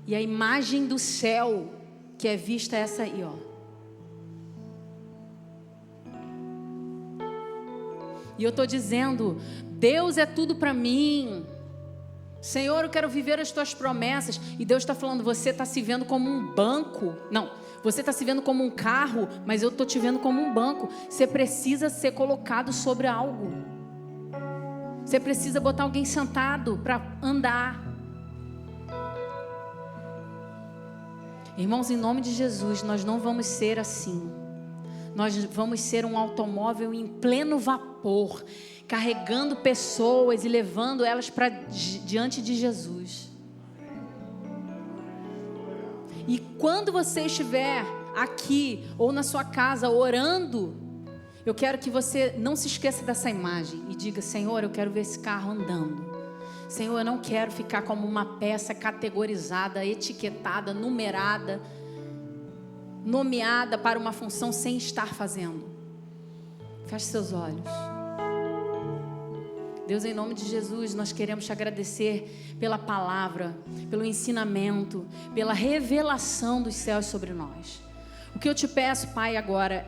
e a imagem do céu que é vista é essa aí, ó. E eu estou dizendo, Deus é tudo para mim. Senhor, eu quero viver as tuas promessas. E Deus está falando, você está se vendo como um banco. Não, você está se vendo como um carro, mas eu estou te vendo como um banco. Você precisa ser colocado sobre algo. Você precisa botar alguém sentado para andar. Irmãos, em nome de Jesus, nós não vamos ser assim. Nós vamos ser um automóvel em pleno vapor, carregando pessoas e levando elas para diante de Jesus. E quando você estiver aqui ou na sua casa orando, eu quero que você não se esqueça dessa imagem e diga, Senhor, eu quero ver esse carro andando. Senhor, eu não quero ficar como uma peça categorizada, etiquetada, numerada, nomeada para uma função sem estar fazendo. Feche seus olhos. Deus, em nome de Jesus, nós queremos te agradecer pela palavra, pelo ensinamento, pela revelação dos céus sobre nós. O que eu te peço, Pai, agora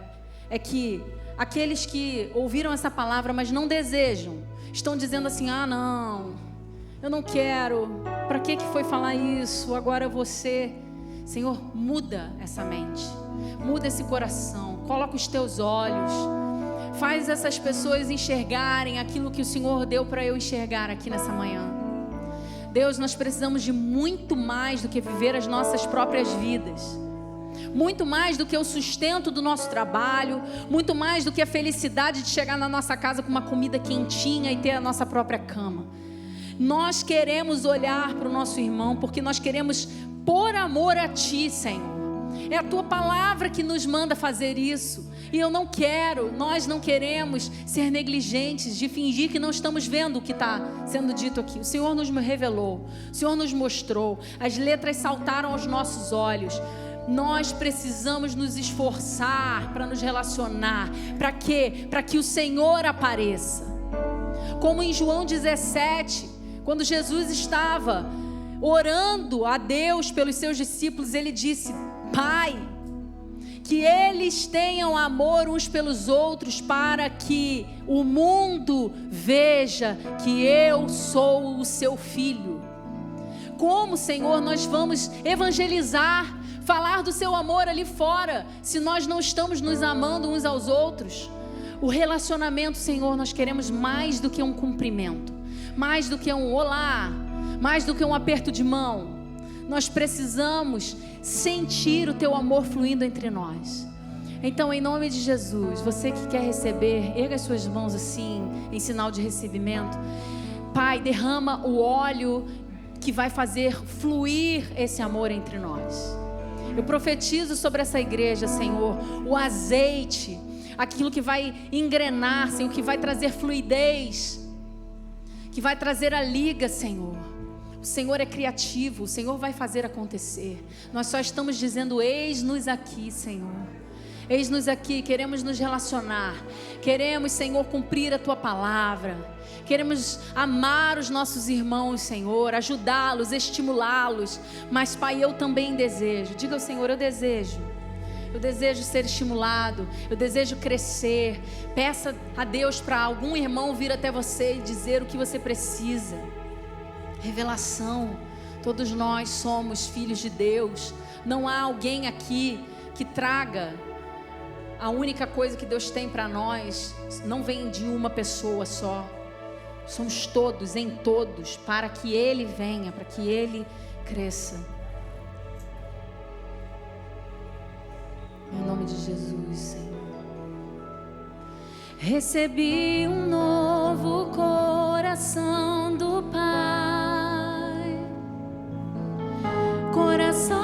é que aqueles que ouviram essa palavra, mas não desejam, estão dizendo assim, não, eu não quero, para que foi falar isso, agora você... Senhor, muda essa mente, muda esse coração, coloca os teus olhos, faz essas pessoas enxergarem aquilo que o Senhor deu para eu enxergar aqui nessa manhã. Deus, nós precisamos de muito mais do que viver as nossas próprias vidas, muito mais do que o sustento do nosso trabalho, muito mais do que a felicidade de chegar na nossa casa com uma comida quentinha e ter a nossa própria cama. Nós queremos olhar para o nosso irmão, porque nós queremos por amor a Ti, Senhor. É a Tua palavra que nos manda fazer isso. E eu não quero, nós não queremos ser negligentes de fingir que não estamos vendo o que está sendo dito aqui. O Senhor nos revelou, o Senhor nos mostrou, as letras saltaram aos nossos olhos. Nós precisamos nos esforçar para nos relacionar. Para quê? Para que o Senhor apareça. Como em João 17, quando Jesus estava orando a Deus pelos seus discípulos, ele disse: Pai, que eles tenham amor uns pelos outros, para que o mundo veja que eu sou o seu filho. Como, Senhor, nós vamos evangelizar, falar do seu amor ali fora, se nós não estamos nos amando uns aos outros? O relacionamento, Senhor, nós queremos mais do que um cumprimento, mais do que um olá, mais do que um aperto de mão. Nós precisamos sentir o teu amor fluindo entre nós. Então, em nome de Jesus, você que quer receber, erga as suas mãos assim, em sinal de recebimento. Pai, derrama o óleo que vai fazer fluir esse amor entre nós. Eu profetizo sobre essa igreja, Senhor, o azeite, aquilo que vai engrenar, Senhor, que vai trazer fluidez, que vai trazer a liga, Senhor. O Senhor é criativo, o Senhor vai fazer acontecer. Nós só estamos dizendo: eis-nos aqui, Senhor. Eis-nos aqui, queremos nos relacionar. Queremos, Senhor, cumprir a Tua palavra. Queremos amar os nossos irmãos, Senhor, ajudá-los, estimulá-los. Mas, Pai, eu também desejo. Diga ao Senhor: eu desejo. Eu desejo ser estimulado, eu desejo crescer. Peça a Deus para algum irmão vir até você e dizer o que você precisa. Revelação. Todos nós somos filhos de Deus. Não há alguém aqui que traga a única coisa que Deus tem para nós. Não vem de uma pessoa só. Somos todos, em todos, para que Ele venha, para que Ele cresça. Em nome de Jesus, Senhor. Recebi um novo coração do Pai, coração